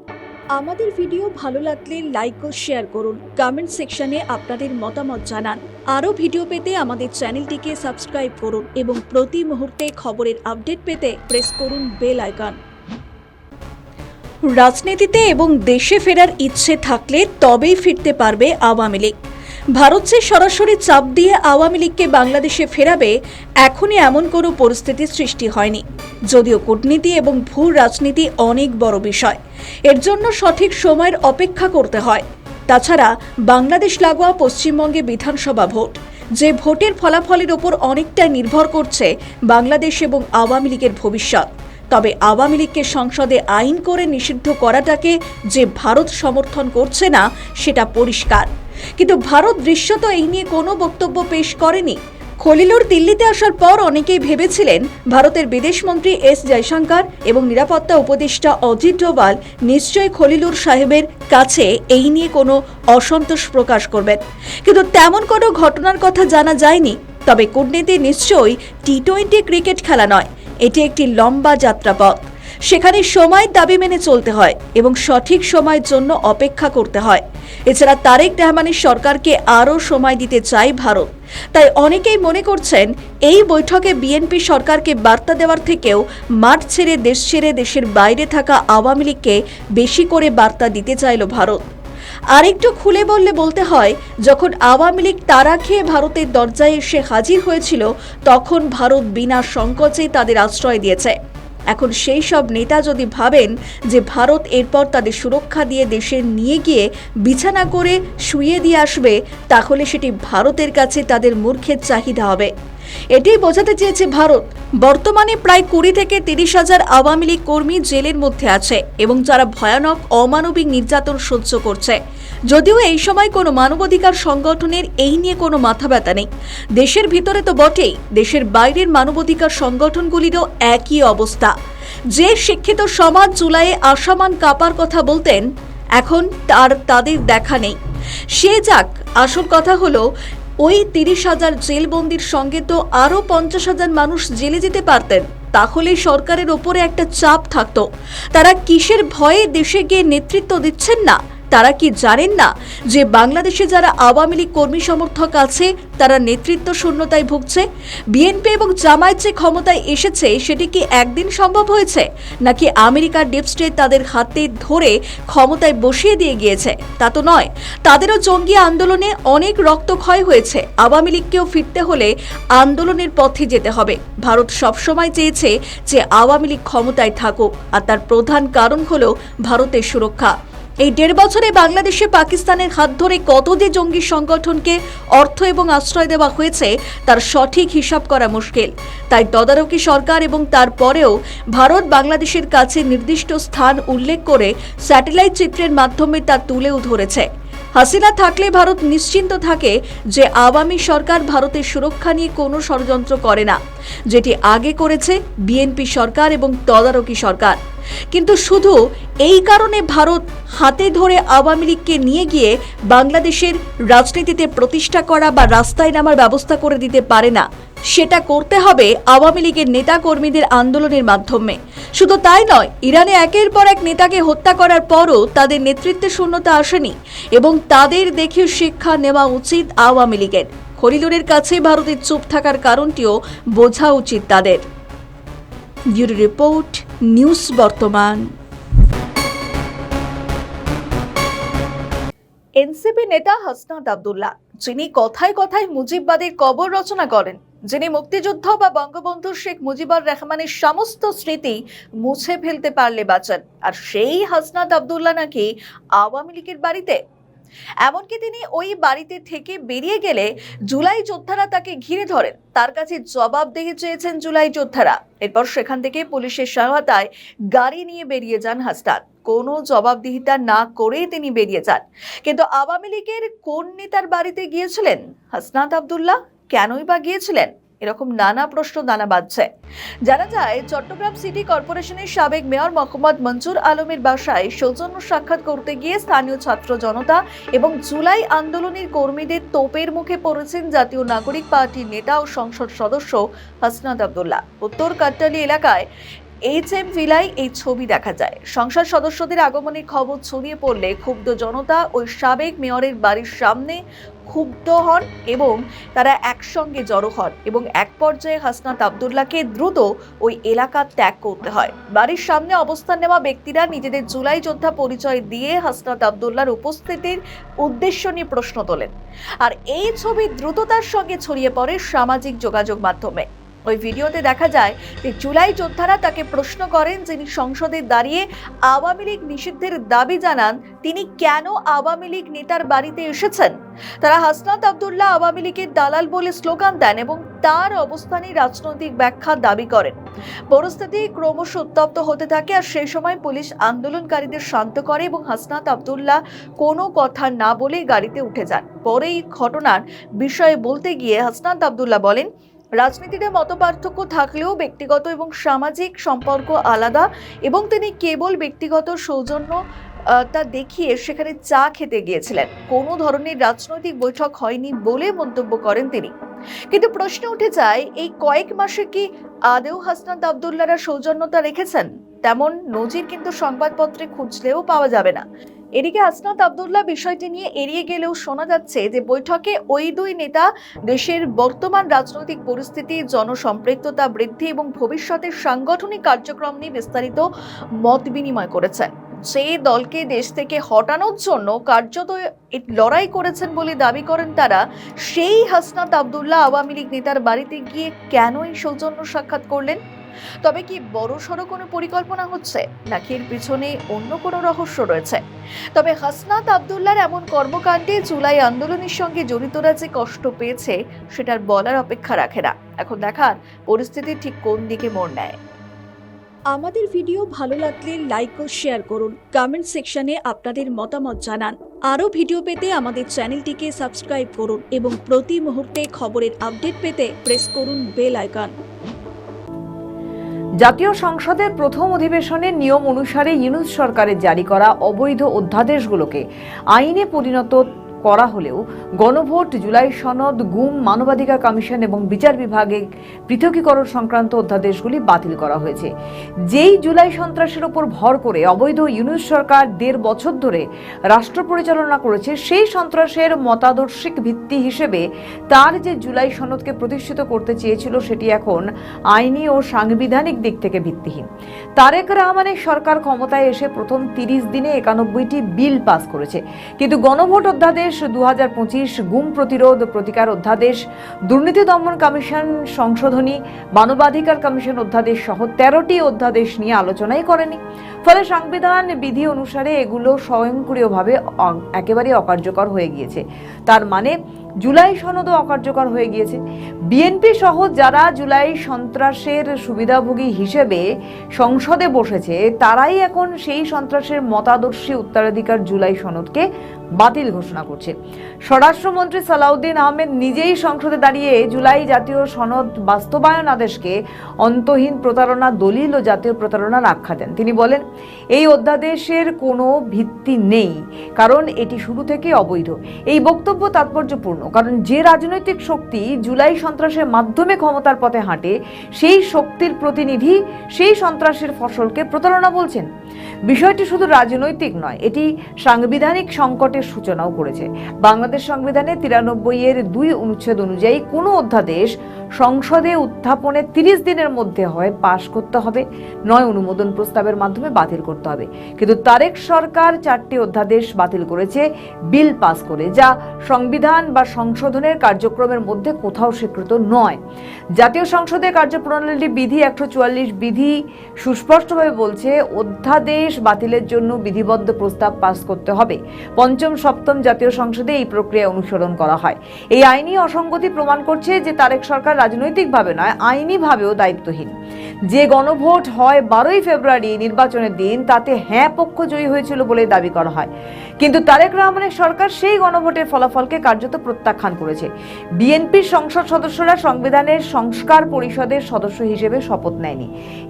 আমাদের ভিডিও ভালো লাগলে লাইক ও শেয়ার করুন, কমেন্ট সেকশনে আপনাদের মতামত জানান। আরও ভিডিও পেতে আমাদের চ্যানেলটিকে সাবস্ক্রাইব করুন এবং প্রতি মুহূর্তে খবরের আপডেট পেতে প্রেস করুন বেল আইকন। রাজনীতিতে এবং দেশে ফেরার ইচ্ছে থাকলে তবেই ফিরতে পারবে আওয়ামী লীগ। ভারত যে সরাসরি চাপ দিয়ে আওয়ামী লীগকে বাংলাদেশে ফেরাবে, এখনই এমন কোনো পরিস্থিতির সৃষ্টি হয়নি। যদিও কূটনীতি এবং ভূ রাজনীতি অনেক বড় বিষয়, এর জন্য সঠিক সময়ের অপেক্ষা করতে হয়। তাছাড়া বাংলাদেশ লাগোয়া পশ্চিমবঙ্গে বিধানসভা ভোট, যে ভোটের ফলাফলের ওপর অনেকটাই নির্ভর করছে বাংলাদেশ এবং আওয়ামী লীগের ভবিষ্যৎ। তবে আওয়ামী লীগকে সংসদে আইন করে নিষিদ্ধ করাটাকে যে ভারত সমর্থন করছে না, সেটা পরিষ্কার। কিন্তু ভারত দৃশ্যত এই নিয়ে কোনো বক্তব্য পেশ করেনি। খলিলুর দিল্লিতে আসার পর অনেকেই ভেবেছিলেন ভারতের বিদেশমন্ত্রী এস জয়শঙ্কর এবং নিরাপত্তা উপদেষ্টা অজিত ডোভাল নিশ্চয়ই খলিলুর সাহেবের কাছে এই নিয়ে কোনো অসন্তোষ প্রকাশ করবেন, কিন্তু তেমন কোনো ঘটনার কথা জানা যায়নি। তবে কূটনীতি নিশ্চয়ই টি-20 ক্রিকেট খেলা নয়, এটি একটি লম্বা যাত্রাপথ। সেখানে সময়ের দাবি মেনে চলতে হয় এবং সঠিক সময়ের জন্য অপেক্ষা করতে হয়। এছাড়া তারেক রহমানের সরকারকে আরও সময় দিতে চায় ভারত। তাই অনেকেই মনে করছেন এই বৈঠকে বিএনপি সরকারকে বার্তা দেওয়ার থেকেও মাঠ ছেড়ে দেশের বাইরে থাকা আওয়ামী লীগকে বেশি করে বার্তা দিতে চাইল ভারত। আরেকটু খুলে বলতে হয়, যখন আওয়ামী লীগ তাড়া খেয়ে ভারতের দরজায় এসে হাজির হয়েছিল, তখন ভারত বিনা সংকোচে তাদের আশ্রয় দিয়েছে। এখন সেই সব নেতা যদি ভাবেন যে ভারত এরপর তাদের সুরক্ষা দিয়ে দেশে নিয়ে গিয়ে বিছানা করে শুইয়ে দিয়ে আসবে, তাহলে সেটি ভারতের কাছে তাদের মূর্খের চাহিদা হবে। এটাই বোঝাতে চেয়েছে ভারত। বর্তমানে প্রায় 20 থেকে 30,000 আওয়ামী লীগ কর্মী জেলের মধ্যে আছে এবং যারা ভয়ানক অমানবিক নির্যাতন সহ্য করছে। যদিও এই সময় কোনো মানবাধিকার সংগঠনের এই নিয়ে কোনো মাথা ব্যথা নেই। দেশের ভিতরে তো বটেই, দেশের বাইরের মানবাধিকার সংগঠনগুলিরও একই অবস্থা। যে শিক্ষিত সমাজ জুলাইয়ে আসামান কাঁপার কথা বলতেন, এখন তাদের দেখা নেই। সে যাক, আসল কথা হলো ওই 30,000 জেলবন্দির সঙ্গে তো আরও 50,000 মানুষ জেলে যেতে পারতেন। তাহলে সরকারের ওপরে একটা চাপ থাকতো। তারা কিসের ভয়ে দেশে গিয়ে নেতৃত্ব দিচ্ছেন না? তারা কি জানেন না যে বাংলাদেশে যারা আওয়ামী লীগ কর্মী সমর্থক আছে, তারা নেতৃত্ব শূন্যতায় ভুগছে? বিএনপি এবং জামায়াত যে ক্ষমতায় এসেছে, সেটি কি একদিন সম্ভব হয়েছে, নাকি আমেরিকার ডিপ স্টেট তাদের হাতে ধরে ক্ষমতায় বসিয়ে দিয়ে গিয়েছে? তা তো নয়। তাদেরও জঙ্গি আন্দোলনে অনেক রক্তক্ষয় হয়েছে। আওয়ামী লীগকেও ফিরতে হলে আন্দোলনের পথে যেতে হবে। ভারত সবসময় চেয়েছে যে আওয়ামী লীগ ক্ষমতায় থাকুক, আর তার প্রধান কারণ হলো ভারতের সুরক্ষা। এই 1.5 বছরে বাংলাদেশে পাকিস্তানের হাত ধরে কত যে জঙ্গি সংগঠনকে অর্থ এবং আশ্রয় দেওয়া হয়েছে তার সঠিক হিসাব করা মুশকিল। তাই তদারকি সরকার এবং তারপরেও ভারত বাংলাদেশের কাছে নির্দিষ্ট স্থান উল্লেখ করে স্যাটেলাইট চিত্রের মাধ্যমে তা তুলেও ধরেছে। হাসিনা থাকলে ভারত নিশ্চিন্ত থাকে যে আওয়ামী সরকার ভারতের সুরক্ষা নিয়ে কোনো ষড়যন্ত্র করে না, যেটি আগে করেছে বিএনপি সরকার এবং তদারকি সরকার। কিন্তু শুধু এই কারণে ভারত হাতে ধরে আওয়ামী লীগকে নিয়ে গিয়ে বাংলাদেশের রাজনীতিতে প্রতিষ্ঠা করা বা রাস্তায় নামার ব্যবস্থা করে দিতে পারে না। সেটা করতে হবে আওয়ামী লীগের নেতা কর্মীদের আন্দোলনের মাধ্যমে। শুধু তাই নয়, ইরানে একের পর এক নেতাকে হত্যা করার পরও তাদের নেতৃত্বের শূন্যতা আসেনি এবং তাদের দেখে শিক্ষা নেওয়া উচিত আওয়ামী লীগের। খলিলুরের কাছে ভারতের চুপ থাকার কারণটিও বোঝা উচিত তাদের। ব্যুরো রিপোর্ট, নিউজ বর্তমান। এনসিপি নেতা হাসনাত আব্দুল্লাহ, যিনি কথায় কথায় মুজিববাদের কবর রচনা করেন, যিনি মুক্তিযুদ্ধ বা বঙ্গবন্ধু শেখ মুজিবুর রহমানের সমস্ত স্মৃতি মুছে ফেলতে পারলে বাঁচান, আর সেই হাসনাত আব্দুল্লাহ নাকি আওয়ামী লীগের বাড়িতে। এমনকি তিনি ওই বাড়িতে থেকে বেরিয়ে গেলে জুলাই যোদ্ধারা তাকে ঘিরে ধরেন, তার কাছে জবাবদিহি চেয়েছেন জুলাই যোদ্ধারা। এরপর সেখান থেকে পুলিশের সহায়তায় গাড়ি নিয়ে বেরিয়ে যান হাসনাত। কোনো জবাবদিহিতা না করেই তিনি বেরিয়ে যান। কিন্তু আওয়ামী লীগের কোন নেতার বাড়িতে গিয়েছিলেন হাসনাত আব্দুল্লাহ? কেনই বা গিয়েছিলেন? এরকম নানা প্রশ্ন দানা বাঁধছে। জানা যায়, চট্টগ্রাম সিটি কর্পোরেশনের সাবেক মেয়র মোহাম্মদ মঞ্জুর আলমের বাসায় সৌজন্য সাক্ষাৎ করতে গিয়ে স্থানীয় ছাত্র জনতা এবং জুলাই আন্দোলনের কর্মীদের তোপের মুখে পড়েছেন জাতীয় নাগরিক পার্টির নেতা ও সংসদ সদস্য হাসনাত আব্দুল্লাহ। উত্তর কাট্টালী এলাকায় HM ভিলায় এই ছবি দেখা যায়। সংসদ সদস্যদের আগমনের খবর ছড়িয়ে পড়লে ক্ষুব্ধ জনতা ওই সাবেক মেয়রের বাড়ির সামনে ক্ষুব্ধ হন এবং তারা একসঙ্গে জড়ো হন এবং এক পর্যায়ে হাসনাত আব্দুল্লাহকে দ্রুত ওই এলাকা ত্যাগ করতে হয়। বাড়ির সামনে অবস্থান নেওয়া ব্যক্তিরা নিজেদের জুলাই যোদ্ধা পরিচয় দিয়ে হাসনাত আব্দুল্লাহর উপস্থিতির উদ্দেশ্য নিয়ে প্রশ্ন তোলেন। আর এই ছবি দ্রুততার সঙ্গে ছড়িয়ে পড়ে সামাজিক যোগাযোগ মাধ্যমে। ওই ভিডিওতে দেখা যায় যে জুলাই যোদ্ধারা তাকে প্রশ্ন করেন, যিনি সংসদে দাঁড়িয়ে আওয়ামী লীগ নিষিদ্ধের দাবি জানান, তিনি কেন আওয়ামী লীগ নেতার বাড়িতে এসেছেন। তারা হাসনাত আব্দুল্লাহ আওয়ামী লীগের দালাল বলে স্লোগান দেন এবং তার অবস্থানে রাজনৈতিক ব্যাখ্যা দাবি করেন। পরিস্থিতি ক্রমশ উত্তপ্ত হতে থাকে আর সেই সময় পুলিশ আন্দোলনকারীদের শান্ত করে এবং হাসনাত আব্দুল্লাহ কোনো কথা না বলে গাড়িতে উঠে যান। পরে এই ঘটনার বিষয়ে বলতে গিয়ে হাসনাত আব্দুল্লাহ বলেন, রাজনীতিতে মতপার্থক্য থাকলেও ব্যক্তিগত এবং সামাজিক সম্পর্ক আলাদা এবং তিনি কেবল ব্যক্তিগত সৌজন্য তা দেখিয়ে সেখানে চা খেতে গিয়েছিলেন। কোনো ধরনের রাজনৈতিক বৈঠক হয়নি বলে মন্তব্য করেন তিনি। কিন্তু প্রশ্ন উঠে যায়, এই কয়েক মাসে কি আদেও হাসনাত আব্দুল্লাহরা সৌজন্যতা রেখেছেন? তেমন নজির কিন্তু সংবাদপত্রে খুঁজলেও পাওয়া যাবে না। এদিকে হাসনাত আব্দুল্লাহ বিষয়টি নিয়ে এড়িয়ে গেলেও শোনা যাচ্ছে যে বৈঠকে ওই দুই নেতা দেশের বর্তমান রাজনৈতিক পরিস্থিতি, জনসম্পৃক্ততা বৃদ্ধি এবং ভবিষ্যতের সাংগঠনিক কার্যক্রম নিয়ে বিস্তারিত মত বিনিময় করেছেন। যে দলকে দেশ থেকে হটানোর জন্য কার্যত লড়াই করেছেন বলে দাবি করেন তারা, সেই হাসনাত আব্দুল্লাহ আওয়ামী লীগ নেতার বাড়িতে গিয়ে কেনই সৌজন্য সাক্ষাৎ করলেন? তবে কি বড়সড় কোনো পরিকল্পনা হচ্ছে, নাকি এর পিছনে অন্য কোনো রহস্য রয়েছে? তবে হাসনাত আব্দুল্লাহর এমন কর্মকাণ্ডে জুলাই আন্দোলনের সঙ্গে জড়িতরা যে কষ্ট পেয়েছে সেটার বলার অপেক্ষা রাখে না। এখন দেখার পরিস্থিতি ঠিক কোন দিকে মোড় নেয়। আমাদের ভিডিও ভালো লাগলে লাইক ও শেয়ার করুন। কমেন্ট সেকশনে আপনাদের মতামত জানান। আরও ভিডিও পেতে আমাদের চ্যানেলটিকে সাবস্ক্রাইব করুন এবং প্রতি মুহূর্তে খবরের আপডেট পেতে প্রেস করুন বেল আইকন। জাতীয় সংসদের প্রথম অধিবেশনের নিয়ম অনুসারে ইউনূস সরকারের জারি করা অবৈধ অধ্যাদেশগুলোকে আইনে পরিণত করা হলেও গণভোট, জুলাই সনদ, গুম, মানবাধিকার কমিশন এবং বিচার বিভাগে পৃথকীকরণ সংক্রান্ত অধ্যাদেশগুলি বাতিল করা হয়েছে। যেই জুলাই সন্ত্রাসের উপর ভর করে অবৈধ ইউনূস সরকার 1.5 বছর ধরে রাষ্ট্র পরিচালনা করেছে, সেই সন্ত্রাসের মতাদর্শিক ভিত্তি হিসেবে তার যে জুলাই সনদকে প্রতিষ্ঠিত করতে চেয়েছিল সেটি এখন আইনি ও সাংবিধানিক দিক থেকে ভিত্তিহীন। তারেক রহমানের সরকার ক্ষমতায় এসে প্রথম 30 দিনে 91টি বিল পাস করেছে, কিন্তু গণভোট অধ্যাদেশ, 2025 গুম প্রতিরোধ প্রতিকার অধ্যাদেশ, দুর্নীতি দমন কমিশন সংশোধনী, মানবাধিকার কমিশন অধ্যাদেশ সহ 13টি অধ্যাদেশ নিয়ে আলোচনাই করেনি। ফলে সংবিধান বিধি অনুসারে এগুলো স্বয়ংক্রিয়ভাবে একেবারে অকার্যকর হয়ে গিয়েছে। তার মানে জুলাই সনদও অকার্যকর হয়ে গিয়েছে। বিএনপি সহ যারা জুলাই সন্ত্রাসের সুবিধাভোগী হিসেবে সংসদে বসেছে তারাই এখন সেই সন্ত্রাসের মতাদর্শী উত্তরাধিকার জুলাই সনদকে বাতিল ঘোষণা করছে। স্বরাষ্ট্রমন্ত্রী সালাউদ্দিন আহমেদ নিজেই সংসদে দাঁড়িয়ে জুলাই জাতীয় সনদ বাস্তবায়ন আদেশকে অন্তহীন প্রতারণা, দলিল ও জাতীয় প্রতারণার আখ্যা দেন। তিনি বলেন, এই অধ্যাদেশের কোনো ভিত্তি নেই, কারণ এটি শুরু থেকে অবৈধ। এই বক্তব্য তাৎপর্যপূর্ণ, কারণ যে রাজনৈতিক শক্তি জুলাই সন্ত্রাসের মাধ্যমে ক্ষমতার পথে হাঁটে সেই শক্তির প্রতিনিধি সেই সন্ত্রাসের ফসলকে প্রতারণা বলছেন। বিষয়টি শুধু রাজনৈতিক নয়, এটি সাংবিধানিক সংকটের সূচনাও করেছে। বাংলাদেশ সংবিধানে 93 এর 2 অনুচ্ছেদ অনুযায়ী কোনো অধ্যাদেশ সংসদে উত্থাপনে 30 দিনের মধ্যে হয় পাশ করতে হবে, নয় অনুমোদন প্রস্তাবের মাধ্যমে বাতিল করতে হবে। কিন্তু তারেক সরকার 4টি অধ্যাদেশ বাতিল করেছে বিল পাস করে, যা সংবিধান বা সংশোধনের কার্যক্রমের মধ্যে কোথাও স্বীকৃত নয়। জাতীয় সংসদের কার্যপ্রণালী বিধি 144 বিধি সুস্পষ্টভাবে বলছে অধ্যাদেশ বাতিলের জন্য বিধিবদ্ধ প্রস্তাব পাস করতে হবে। পঞ্চম সপ্তম জাতীয় সংসদে এই প্রক্রিয়া অনুসরণ করা হয়। এই আইনি অসঙ্গতি প্রমাণ করছে যে তারেক সরকার রাজনৈতিকভাবে নয়, আইনিভাবেও দায়িত্বহীন। যে গণভোট হয় 12ই ফেব্রুয়ারি নির্বাচনের দিন, তাতে হ্যাঁ পক্ষ জয়ী হয়েছিল বলে দাবি করা হয়, কিন্তু তারেক রহমানের সরকার সেই গণভোটের ফলাফলকে কার্যত প্রত্যাখ্যান করেছে। বিএনপির সংসদ সদস্যরা সংবিধানের সংস্কার পরিষদের সদস্য হিসেবে শপথ নেয়নি।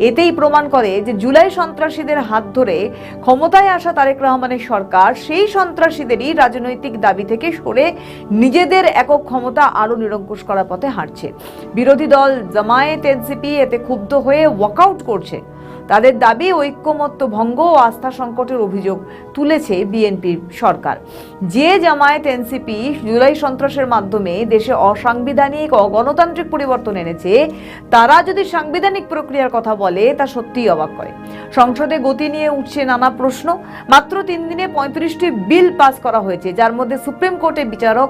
এতেই প্রমাণ করে যে জুলাই সন্ত্রাসীদের হাত ধরে ক্ষমতায় আসা তারেক রহমানের সরকার সেই সন্ত্রাসীদেরই রাজনৈতিক দাবি থেকে সরে নিজেদের একক ক্ষমতা আরো নিরঙ্কুশ করার পথে হাঁটছে। বিরোধী দল জামায়াত এনসিপি এতে ক্ষুব্ধ হয়ে ওয়াকআউট করছে। তাদের দাবি ঐক্যমত্য ভঙ্গ ও আস্থা সংকটের অভিযোগ তুলেছে বিএনপি সরকার। যে জামায়াত এনসিপি জুলাই সন্ত্রাসের মাধ্যমে দেশে অসাংবিধানিক অগণতান্ত্রিক পরিবর্তন এনেছে, তারা যদি সাংবিধানিক প্রক্রিয়ার কথা বলে তা সত্যিই অবাক করে। সংসদে গতি নিয়ে উঠছে নানা প্রশ্ন। মাত্র 3 দিনে 35টি বিল পাস করা হয়েছে, যার মধ্যে সুপ্রিম কোর্টের বিচারক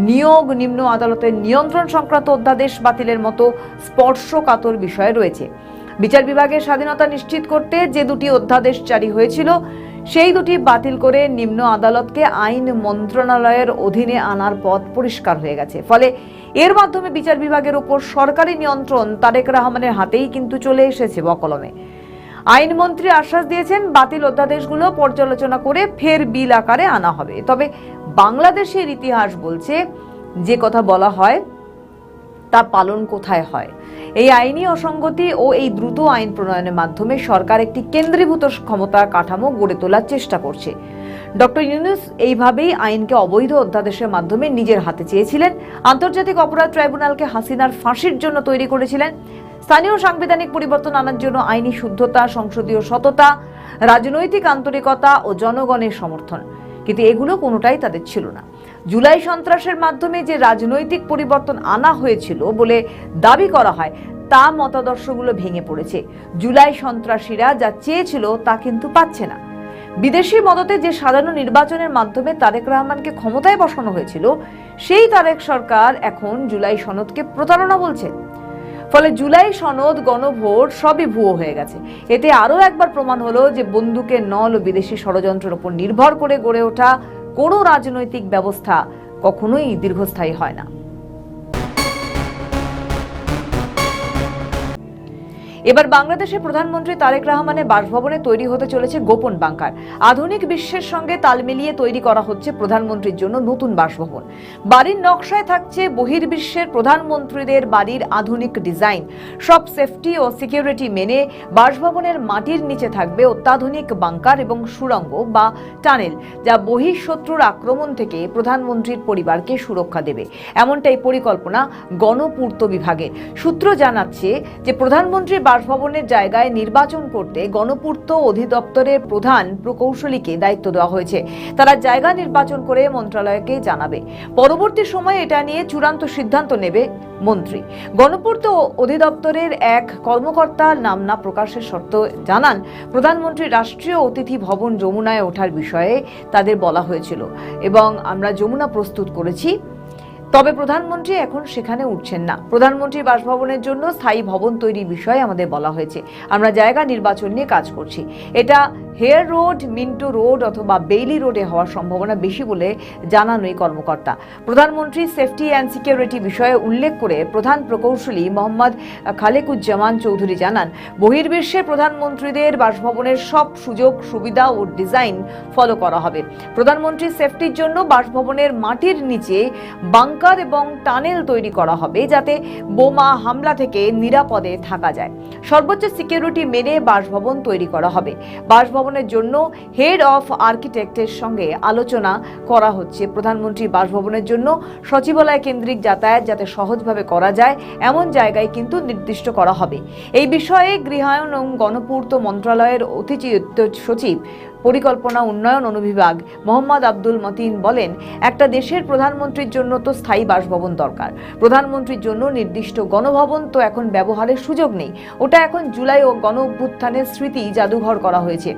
নিয়োগ, নিম্ন আদালতের নিয়ন্ত্রণ সংক্রান্ত অধ্যাদেশ বাতিলের মতো স্পর্শকাতর বিষয় রয়েছে। বিচার বিভাগের স্বাধীনতা নিশ্চিত করতে যে 2টি অধ্যাদেশ জারি হয়েছিল, সেই 2টি বাতিল করে নিম্ন আদালতকে আইন মন্ত্রণালয়ের অধীনে আনার পথ পরিষ্কার হয়ে গেছে। ফলে এর মাধ্যমে বিচার বিভাগের উপর সরকারি নিয়ন্ত্রণ তারেক রহমানের হাতেই কিন্তু চলে এসেছে বকলমে। আইনমন্ত্রী আশ্বাস দিয়েছেন বাতিল অধ্যাদেশগুলো পর্যালোচনা করে ফের বিল আকারে আনা হবে। তবে বাংলাদেশের ইতিহাস বলছে, যে কথা বলা হয় তা পালন কোথায় হয়। এই আইনি অসঙ্গতি ও এই দ্রুত আইন প্রণয়নের মাধ্যমে সরকার একটি কেন্দ্রীভূত ক্ষমতা কাঠামো গড়ে তোলার চেষ্টা করছে। ডক্টর ইউনূস এইভাবেই আইনকে অবৈধ অধ্যাদেশের মাধ্যমে নিজের হাতে চেয়েছিলেন। আন্তর্জাতিক অপরাধ ট্রাইব্যুনালকে হাসিনার ফাঁসির জন্য তৈরি করেছিলেন। স্থানীয় সাংবিধানিক পরিবর্তন আনার জন্য আইনি শুদ্ধতা, সংসদীয় সততা, রাজনৈতিক আন্তরিকতা ও জনগণের সমর্থন, কিন্তু এগুলো কোনোটাই তাদের ছিল না। জুলাই সন্ত্রাসের মাধ্যমে যে রাজনৈতিক পরিবর্তন আনা হয়েছিল বলে দাবি করা হয়, তা মতাদর্শগুলো ভেঙে পড়েছে। জুলাই সন্ত্রাসীরা যা চেয়েছিল তা কিন্তু পাচ্ছে না। বিদেশি মদতে যে সাধারণ নির্বাচনের মাধ্যমে তারেক রহমানকে ক্ষমতায় বসানো হয়েছিল, সেই তারেক সরকার এখন জুলাই সনদকে প্রতারণা বলছে। ফলে জুলাই সনদ, গণভোট সবই ভুয়ো হয়ে গেছে। এতে আরও একবার প্রমাণ হলো যে বন্দুকের নল ও বিদেশি ষড়যন্ত্রের উপর নির্ভর করে গড়ে ওঠা কোনো রাজনৈতিক ব্যবস্থা কখনোই দীর্ঘস্থায়ী হয় না। এবার বাংলাদেশের প্রধানমন্ত্রী তারেক রহমানের বাসভবনে তৈরি হতে চলেছে গোপন বাংকার। আধুনিক বিশ্বের সঙ্গে তাল মিলিয়ে তৈরি করা হচ্ছে প্রধানমন্ত্রীর জন্য নতুন বাসভবন। বাড়ির নকশায় থাকছে বহির্বিশ্বের প্রধানমন্ত্রীদের বাড়ির আধুনিক ডিজাইন। সব সেফটি ও সিকিউরিটি মেনে বাসভবনের মাটির নিচে থাকবে অত্যাধুনিক বাংকার এবং সুড়ঙ্গ বা টানেল, যা বহিঃশত্রুর আক্রমণ থেকে প্রধানমন্ত্রীর পরিবারকে সুরক্ষা দেবে। এমনটাই পরিকল্পনা গণপূর্ত বিভাগের। সূত্র জানাচ্ছে যে প্রধানমন্ত্রীর বাসভবনের জায়গায় নির্বাচন করতে গণপূর্ত অধিদপ্তরের প্রধান প্রকৌশলীকে দায়িত্ব দেওয়া হয়েছে। তারা জায়গা নির্বাচন করে মন্ত্রণালয়কে জানাবে। পরবর্তী সময়ে এটা নিয়ে চূড়ান্ত সিদ্ধান্ত নেবে মন্ত্রী। গণপূর্ত অধিদপ্তরের এক কর্মকর্তা নাম না প্রকাশের শর্ত জানান, প্রধানমন্ত্রী রাষ্ট্রীয় অতিথি ভবন যমুনায় ওঠার বিষয়ে তাদের বলা হয়েছিল এবং আমরা যমুনা প্রস্তুত করেছি। তবে প্রধানমন্ত্রী এখন সেখানে উঠছেন না। প্রধানমন্ত্রী বাসভবনের জন্য স্থায়ী ভবন তৈরির বিষয়ে আমাদের বলা হয়েছে। আমরা জায়গা নির্বাচন নিয়ে কাজ করছি। এটা হেয়ার রোড, মিন্টো রোড অথবা বেইলি রোডে হওয়ার সম্ভাবনা বেশি বলে জানান ওই কর্মকর্তা। প্রধানমন্ত্রী সেফটি অ্যান্ড সিকিউরিটি বিষয়ে উল্লেখ করে প্রধান প্রকৌশলী মোহাম্মদ খালেকুজ্জামান চৌধুরী জানান, বহির্বিশ্বের প্রধানমন্ত্রীদের বাসভবনের সব সুযোগ সুবিধা ও ডিজাইন ফলো করা হবে। প্রধানমন্ত্রী সেফটির জন্য বাসভবনের মাটির নিচে বাংকার এবং টানেল তৈরি করা হবে, যাতে বোমা হামলা থেকে নিরাপদে থাকা যায়। সর্বোচ্চ সিকিউরিটি মেনে বাসভবন তৈরি করা হবে। বাসভবনের জন্য হেড অফ আর্কিটেক্টের সঙ্গে আলোচনা করা হচ্ছে। প্রধানমন্ত্রী বাসভবনের জন্য সচিবালয় কেন্দ্রিক যাতায়াত যাতে সহজভাবে করা যায় এমন জায়গায় কিন্তু নির্দিষ্ট করা হবে। এই বিষয়ে গৃহায়ন ও গণপূর্ত মন্ত্রণালয়ের অতিরিক্ত সচিব পরিকল্পনা উন্নয়ন অনুবিভাগ মোহাম্মদ আব্দুল মতিন বলেন, একটা দেশের প্রধানমন্ত্রীর জন্য তো স্থায়ী বাসভবন দরকার। প্রধানমন্ত্রীর জন্য নির্দিষ্ট গণভবন তো এখন ব্যবহারের সুযোগ নেই। ওটা এখন জুলাই ও গণ অভ্যুত্থানের স্মৃতি জাদুঘর করা হয়েছে।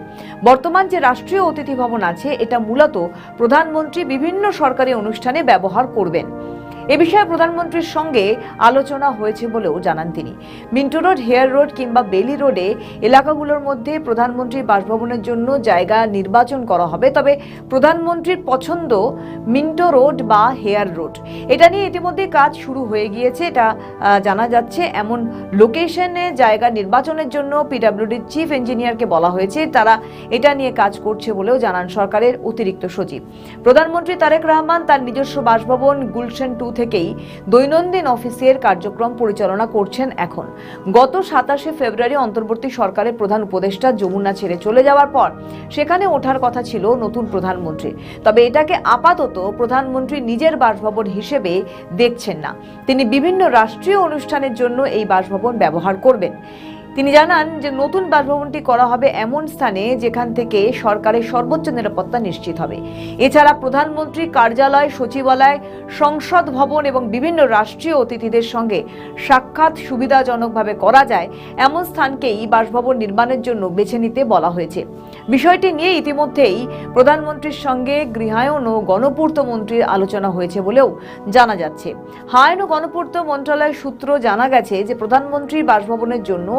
বর্তমান যে রাষ্ট্রীয় অতিথি ভবন আছে, এটা মূলত প্রধানমন্ত্রী বিভিন্ন সরকারি অনুষ্ঠানে ব্যবহার করবেন। এ বিষয়ে প্রধানমন্ত্রীর সঙ্গে আলোচনা হয়েছে বলেও জানান তিনি। মিন্টো রোড, হেয়ার রোড কিংবা বেলি রোডে এলাকাগুলোর মধ্যে প্রধানমন্ত্রীর বাসভবনের জন্য জায়গা নির্বাচন করা হবে। তবে প্রধানমন্ত্রীর পছন্দ মিন্টো রোড বা হেয়ার রোড। এটা নিয়ে ইতিমধ্যে কাজ শুরু হয়ে গিয়েছে, এটা জানা যাচ্ছে। এমন লোকেশনে জায়গা নির্বাচনের জন্য পিডব্লিউডির চিফ ইঞ্জিনিয়ারকে বলা হয়েছে। তারা এটা নিয়ে কাজ করছে বলেও জানান সরকারের অতিরিক্ত সচিব। প্রধানমন্ত্রী তারেক রহমান তার নিজস্ব বাসভবন গুলশান 2 থেকেই দৈনন্দিন অফিসের কার্যক্রম পরিচালনা করছেন। এখন গত 27শে ফেব্রুয়ারি অন্তর্বর্তী সরকারের প্রধান উপদেষ্টা যমুনা ছেড়ে চলে যাওয়ার পর সেখানে ওঠার কথা ছিল নতুন প্রধানমন্ত্রী। তবে এটাকে আপাতত প্রধানমন্ত্রী নিজের বাসভবন হিসেবে দেখছেন না। তিনি বিভিন্ন রাষ্ট্রীয় অনুষ্ঠানের জন্য এই বাসভবন ব্যবহার করবেন। তিনি জানান যে নতুন বাসভবনটি করা হবে এমন স্থানে যেখান থেকে সরকারের সর্বোচ্চ নিরাপত্তা নিশ্চিত হবে। এছাড়া প্রধানমন্ত্রী কার্যালয়, সচিবালয়, সংসদ ভবন এবং বিভিন্ন রাষ্ট্রীয় অতিথিদের সঙ্গে সাক্ষাৎ সুবিধাজনকভাবে করা যায় এমন স্থানকেই বাসভবন নির্মাণের জন্য বেছে নিতে বলা হয়েছে। বিষয়টি নিয়ে ইতিমধ্যেই প্রধানমন্ত্রীর সঙ্গে গৃহায়ন ও গণপূর্ত মন্ত্রীর আলোচনা হয়েছে বলেও জানা যাচ্ছে। হায়ন ও গণপূর্ত মন্ত্রণালয়ের সূত্র জানা গেছে যে প্রধানমন্ত্রীর বাসভবনের জন্য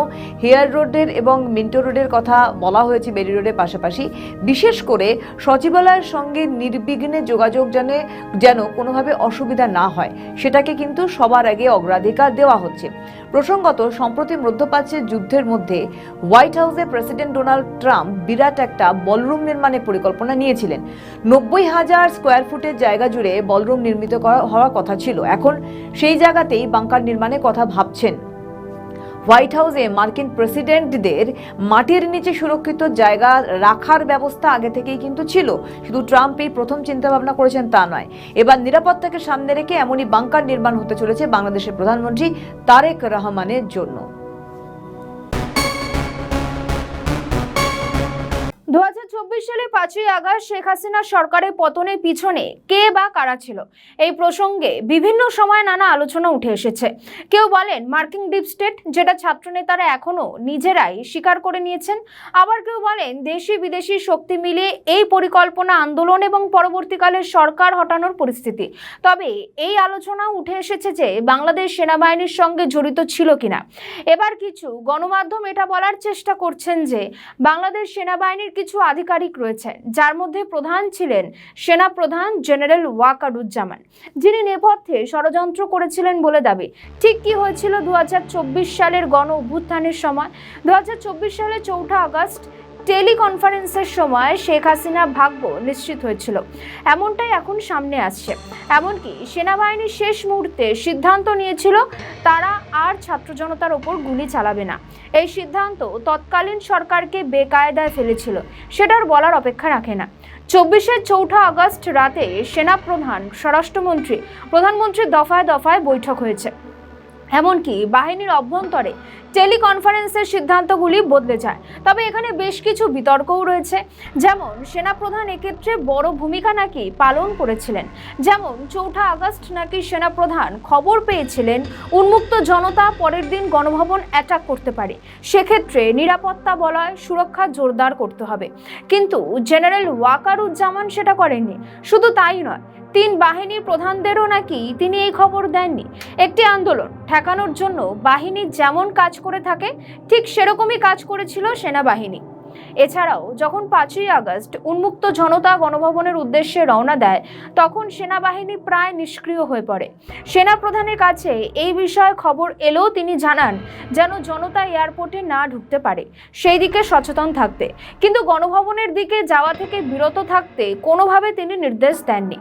হেয়ার রোডের এবং মিন্টো রোডের কথা বলা হয়েছে, বেরি রোডের পাশাপাশি। বিশেষ করে সচিবালয়ের সঙ্গে নির্বিঘ্নে যোগাযোগ যেন কোনোভাবে অসুবিধা না হয়, সেটাকে কিন্তু সবার আগে অগ্রাধিকার দেওয়া হচ্ছে। প্রসঙ্গত, সম্প্রতি মধ্যপ্রাচ্যের যুদ্ধের মধ্যে হোয়াইট হাউসে প্রেসিডেন্ট ডোনাল্ড ট্রাম্প বিরাট একটা বলরুম নির্মাণের পরিকল্পনা নিয়েছিলেন। 90,000 স্কোয়ার ফুটের জায়গা জুড়ে বলরুম নির্মিত হওয়ার কথা ছিল। এখন সেই জায়গাতেই বাংকার নির্মাণের কথা ভাবছেন। হোয়াইট হাউসে মার্কিন প্রেসিডেন্টদের মাটির নিচে সুরক্ষিত জায়গা রাখার ব্যবস্থা আগে থেকেই কিন্তু ছিল। শুধু ট্রাম্পই প্রথম চিন্তা ভাবনা করেছেন তা নয়, এবার নিরাপত্তাকে সামনে রেখে এমনই বাংকার নির্মাণ হতে চলেছে বাংলাদেশের প্রধানমন্ত্রী তারেক রহমানের জন্য। 2024 সালে 5ই আগস্ট শেখ হাসিনা সরকারের পতনের পিছনে কে বা কারা ছিল, এই প্রসঙ্গে বিভিন্ন সময় নানা আলোচনা উঠে এসেছে। কেউ বলেন মার্কিন ডিপ স্টেট, যেটা ছাত্রনেতারা এখনো নিজেরাই স্বীকার করে নিয়েছেন। আবার কেউ বলেন দেশি বিদেশি শক্তি মিলিয়ে এই পরিকল্পনা, আন্দোলন এবং পরবর্তীকালে সরকার হটানোর পরিস্থিতি। তবে এই আলোচনা উঠে এসেছে যে বাংলাদেশ সেনাবাহিনীর সঙ্গে জড়িত ছিল কিনা। এবার কিছু গণমাধ্যম এটা বলার চেষ্টা করছেন যে বাংলাদেশ সেনাবাহিনীর কিছু আধিকারিক রয়েছে, যার মধ্যে প্রধান ছিলেন সেনাপ্রধান জেনারেল ওয়াকারুজ্জামান, যিনি নেপথ্যে ষড়যন্ত্র করেছিলেন বলে দাবি। ঠিক কি হয়েছিল 2024 সালের গণ অভ্যুত্থানের সময়? 2024 সালে 4 আগস্ট টেলিকনফারেন্সের সময় শেখ হাসিনা ভাগ্য নিশ্চিত হয়েছিল, এমনটাই এখন সামনে আসছে। এমনকি সেনাবাহিনী শেষ মুহূর্তে সিদ্ধান্ত নিয়েছিল তারা আর ছাত্র জনতার ওপর গুলি চালাবে না। এই সিদ্ধান্ত তৎকালীন সরকারকে বেকায়দায় ফেলেছিল, সেটার বলার অপেক্ষা রাখে না। 24 4 আগস্ট রাতে সেনাপ্রধান, স্বরাষ্ট্রমন্ত্রী, প্রধানমন্ত্রীর দফায় দফায় বৈঠক হয়েছে। এমনকি বাহিনীর অভ্যন্তরে টেলিকনফারেন্সের সিদ্ধান্তগুলি বদলে যায়। তবে এখানে বেশ কিছু বিতর্কও রয়েছে, যেমন সেনাপ্রধান এক্ষেত্রে বড় ভূমিকা নাকি পালন করেছিলেন। যেমন 4 আগস্ট নাকি সেনাপ্রধান খবর পেয়েছিলেন উন্মুক্ত জনতা পরের দিন গণভবন অ্যাটাক করতে পারে, সেক্ষেত্রে নিরাপত্তা বলয়, সুরক্ষা জোরদার করতে হবে। কিন্তু জেনারেল ওয়াকারুজ্জামান সেটা করেননি। শুধু তাই নয়, 3 বাহিনীর প্রধানদেরও নাকি তিনি এই খবর দেননি। একটি আন্দোলন ঠেকানোর জন্য বাহিনী যেমন কাজ করে থাকে ঠিক সেরকমই কাজ করেছিল সেনাবাহিনী। এছাড়াও যখন 5ই আগস্ট উন্মুক্ত জনতা গণভবনের উদ্দেশ্যে রওনা দেয় তখন সেনাবাহিনী প্রায় নিষ্ক্রিয় হয়ে পড়ে। সেনাপ্রধানের কাছে এই বিষয়ে খবর এলেও তিনি জানান যেন জনতা এয়ারপোর্টে না ঢুকতে পারে সেই দিকে সচেতন থাকতে, কিন্তু গণভবনের দিকে যাওয়া থেকে বিরত থাকতে কোনোভাবে তিনি নির্দেশ দেননি।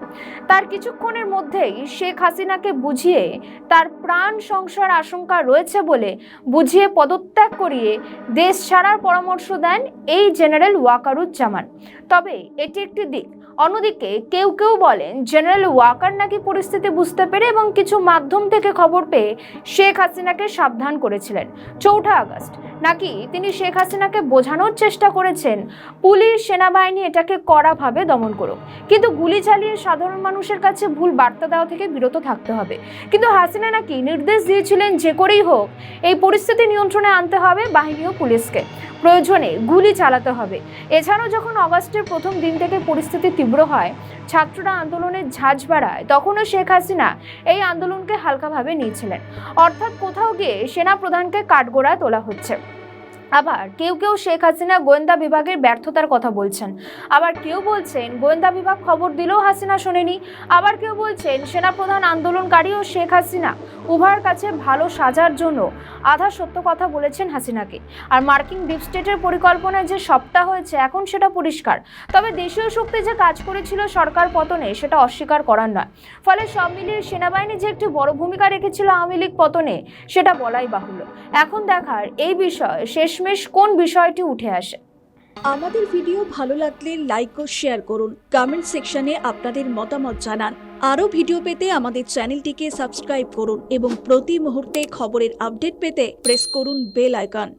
তার কিছুক্ষণের মধ্যেই শেখ হাসিনাকে বুঝিয়ে তার প্রাণ সংশয়ের আশঙ্কা রয়েছে বলে বুঝিয়ে পদত্যাগ করিয়ে দেশ ছাড়ার পরামর্শ দেন এই জেনারেল ওয়াকারুজ্জামান। তবে এটি একটি দিক। অন্যদিকে কেউ কেউ বলেন জেনারেল ওয়াকার নাকি পরিস্থিতি বুঝতে পেরে এবং কিছু মাধ্যম থেকে খবর পেয়ে শেখ হাসিনাকে সাবধান করেছিলেন। 4 আগস্ট নাকি তিনি শেখ হাসিনাকে বোঝানোর চেষ্টা করেছেন পুলিশ সেনাবাহিনী এটাকে কড়াভাবে দমন করুক, কিন্তু গুলি চালিয়ে সাধারণ মানুষের কাছে ভুল বার্তা দেওয়া থেকে বিরত থাকতে হবে। কিন্তু হাসিনা নাকি নির্দেশ দিয়েছিলেন যে করেই হোক এই পরিস্থিতি নিয়ন্ত্রণে আনতে হবে বাহিনী ও পুলিশকে, প্রয়োজনে গুলি চালাতে হবে। এছাড়াও যখন আগস্টের প্রথম দিন থেকে পরিস্থিতি তীব্র হয়, ছাত্ররা আন্দোলনের ঝাঁজ বাড়ায়, তখনও শেখ হাসিনা এই আন্দোলনকে হালকাভাবে নিয়েছিলেন। অর্থাৎ কোথাও গিয়ে সেনা প্রধানকে কাঠগড়ায় তোলা হচ্ছে। আবার কেউ কেউ শেখ হাসিনা গোয়েন্দা বিভাগের ব্যর্থতার কথা বলছেন, আবার কেউ বলছেন গোয়েন্দা বিভাগ খবর দিলেও হাসিনা শোনেনি, আবার কেউ বলছেন সেনাপ্রধান আন্দোলনকারী ও শেখ হাসিনা উভয়ের কাছে ভালো সাজার জন্য আধা সত্য কথা বলেছেন হাসিনাকে। আর মার্কিন ডিপ স্টেটের পরিকল্পনায় যে সপ্তাহ হয়েছে এখন সেটা পরিষ্কার। তবে দেশীয় শক্তি যে কাজ করেছিল সরকার পতনে সেটা অস্বীকার করার নয়। ফলে সব মিলিয়ে সেনাবাহিনী যে একটি বড় ভূমিকা রেখেছিল আওয়ামী লীগ পতনে সেটা বলাই বাহুল্য। এখন দেখার এই বিষয়ে শেষমেশ কোন বিষয়টি উঠে আসে। আমাদের ভিডিও ভালো লাগলে লাইক ও শেয়ার করুন, কমেন্ট সেকশনে আপনাদের মতামত জানান। আরও ভিডিও পেতে আমাদের চ্যানেলটিকে সাবস্ক্রাইব করুন এবং প্রতি মুহূর্তে খবরের আপডেট পেতে প্রেস করুন বেল আইকন।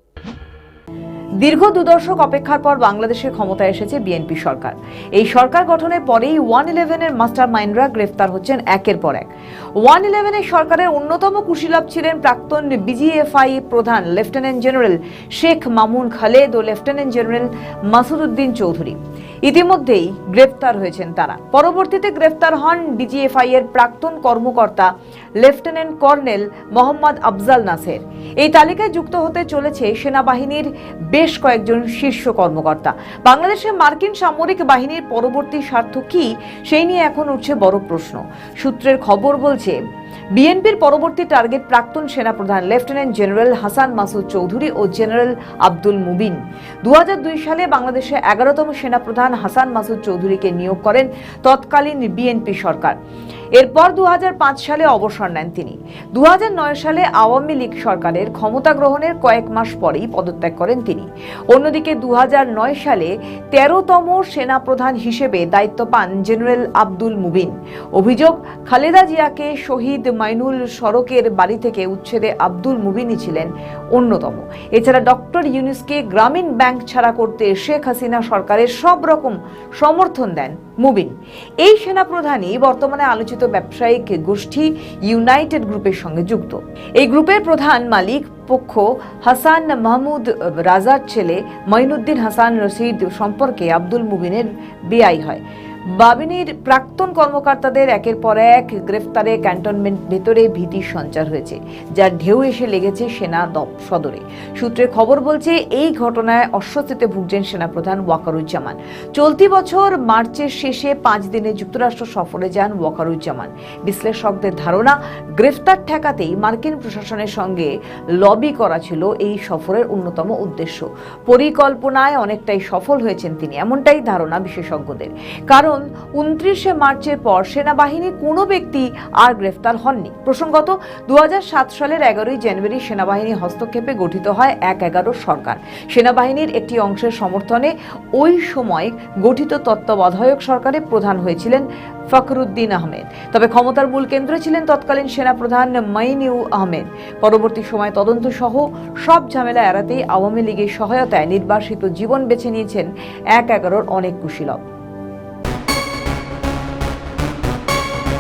দীর্ঘ 2 দশক অপেক্ষার পর বাংলাদেশে ক্ষমতায় এসেছে বিএনপি সরকার। এই সরকার গঠনের পরেই 111-এর মাস্টার মাইন্ডরা গ্রেফতার হচ্ছেন একের পর এক। 111-এর সরকারের অন্যতম কুশীলব ছিলেন প্রাক্তন বিজিএফআই প্রধান লেফটেন্যান্ট জেনারেল শেখ মামুন খালেদ ও লেফটেন্যান্ট জেনারেল মাসুদ উদ্দিন চৌধুরী। ইতিমধ্যেই গ্রেফতার হয়েছেন তারা। পরবর্তীতে গ্রেফতার হন ডিজিএফআই এর প্রাক্তন কর্মকর্তা লেফটেন্যান্ট কর্নেল মোহাম্মদ আফজাল নাসের। এই তালিকায় যুক্ত হতে চলেছে সেনাবাহিনীর বেশ কয়েকজন শীর্ষ কর্মকর্তা। বাংলাদেশে মার্কিন সামরিক বাহিনীর পরবর্তী স্বার্থ কি সেই নিয়ে এখন উঠছে বড় প্রশ্ন। সূত্রের খবর বলছে বিএনপির পরবর্তী টার্গেট প্রাক্তন সেনাপ্রধান লেফটেন্যান্ট জেনারেল হাসান মাসুদ চৌধুরী ও জেনারেল আব্দুল মুবিন। 2002 সালে বাংলাদেশে 11তম সেনাপ্রধান হাসান মাসুদ চৌধুরীকে নিয়োগ করেন তৎকালীন বিএনপি সরকার। এরপর 2005 সালে অবসর নেন তিনি। 2009 সালে আওয়ামী লীগ সরকারের ক্ষমতা গ্রহণের কয়েক মাস পরেই পদত্যাগ করেন তিনি। অন্যদিকে 2009 সালে 13তম সেনাপ্রধান হিসেবে দায়িত্ব পান জেনারেল আব্দুল মুবিন। অভিযোগ, খালেদা জিয়াকে শহীদ মাইনুল সড়কের বাড়ি থেকে উচ্ছেদে আব্দুল মুবিনই ছিলেন অন্যতম। এছাড়া ডক্টর ইউনূসকে গ্রামীণ ব্যাংক ছাড়া করতে শেখ হাসিনা সরকারের সব রকম সমর্থন দেন মুবিন। এই সেনাপ্রধানই বর্তমানে আলোচিত ব্যবসায়িক গোষ্ঠী ইউনাইটেড গ্রুপের সঙ্গে যুক্ত। এই গ্রুপের প্রধান মালিক পক্ষ হাসান মাহমুদ রাজার ছেলে মঈনুদ্দিন হাসান রশিদ সম্পর্কে আব্দুল মুবিনের বিআই হয়। বাহিনীর প্রাক্তন কর্মকর্তাদের একের পর এক গ্রেফতারে ক্যান্টনমেন্ট ভেতরে ভীতির সঞ্চার হয়েছে, যার ঢেউ এসে লেগেছে সেনা সদরে। সূত্রের খবর বলছে এই ঘটনায় অস্বস্তিতে ভুগছেন সেনাপ্রধান ওয়াকারুজ্জামান। চলতি বছর মার্চের শেষে 5 দিনে যুক্তরাষ্ট্র সফরে যান ওয়াকারুজ্জামান। বিশ্লেষকদের ধারণা, গ্রেফতার ঠেকাতেই মার্কিন প্রশাসনের সঙ্গে লবি করা ছিল এই সফরের অন্যতম উদ্দেশ্য। পরিকল্পনায় অনেকটাই সফল হয়েছেন তিনি, এমনটাই ধারণা বিশেষজ্ঞদের। কারণ 29শে মার্চের পর সেনাবাহিনীর কোনো ব্যক্তি আর গ্রেফতার হননি। প্রসঙ্গত, 2007 সালের 11ই জানুয়ারি সেনাবাহিনী হস্তক্ষেপে গঠিত হয় 1-11 সরকার। সেনাবাহিনীর একটি অংশের সমর্থনে ওই সময় গঠিত তত্ত্বাবধায়ক সরকারের প্রধান হয়েছিলেন ফখরুদ্দিন আহমেদ। তবে ক্ষমতার মূল কেন্দ্রে ছিলেন তৎকালীন সেনাপ্রধান মঈনউ আহমেদ। পরবর্তী সময় তদন্ত সহ সব ঝামেলা এড়াতেই আওয়ামী লীগের সহায়তায় নির্বাসিত জীবন বেছে নিয়েছেন 1-11-র অনেক কুশীলব।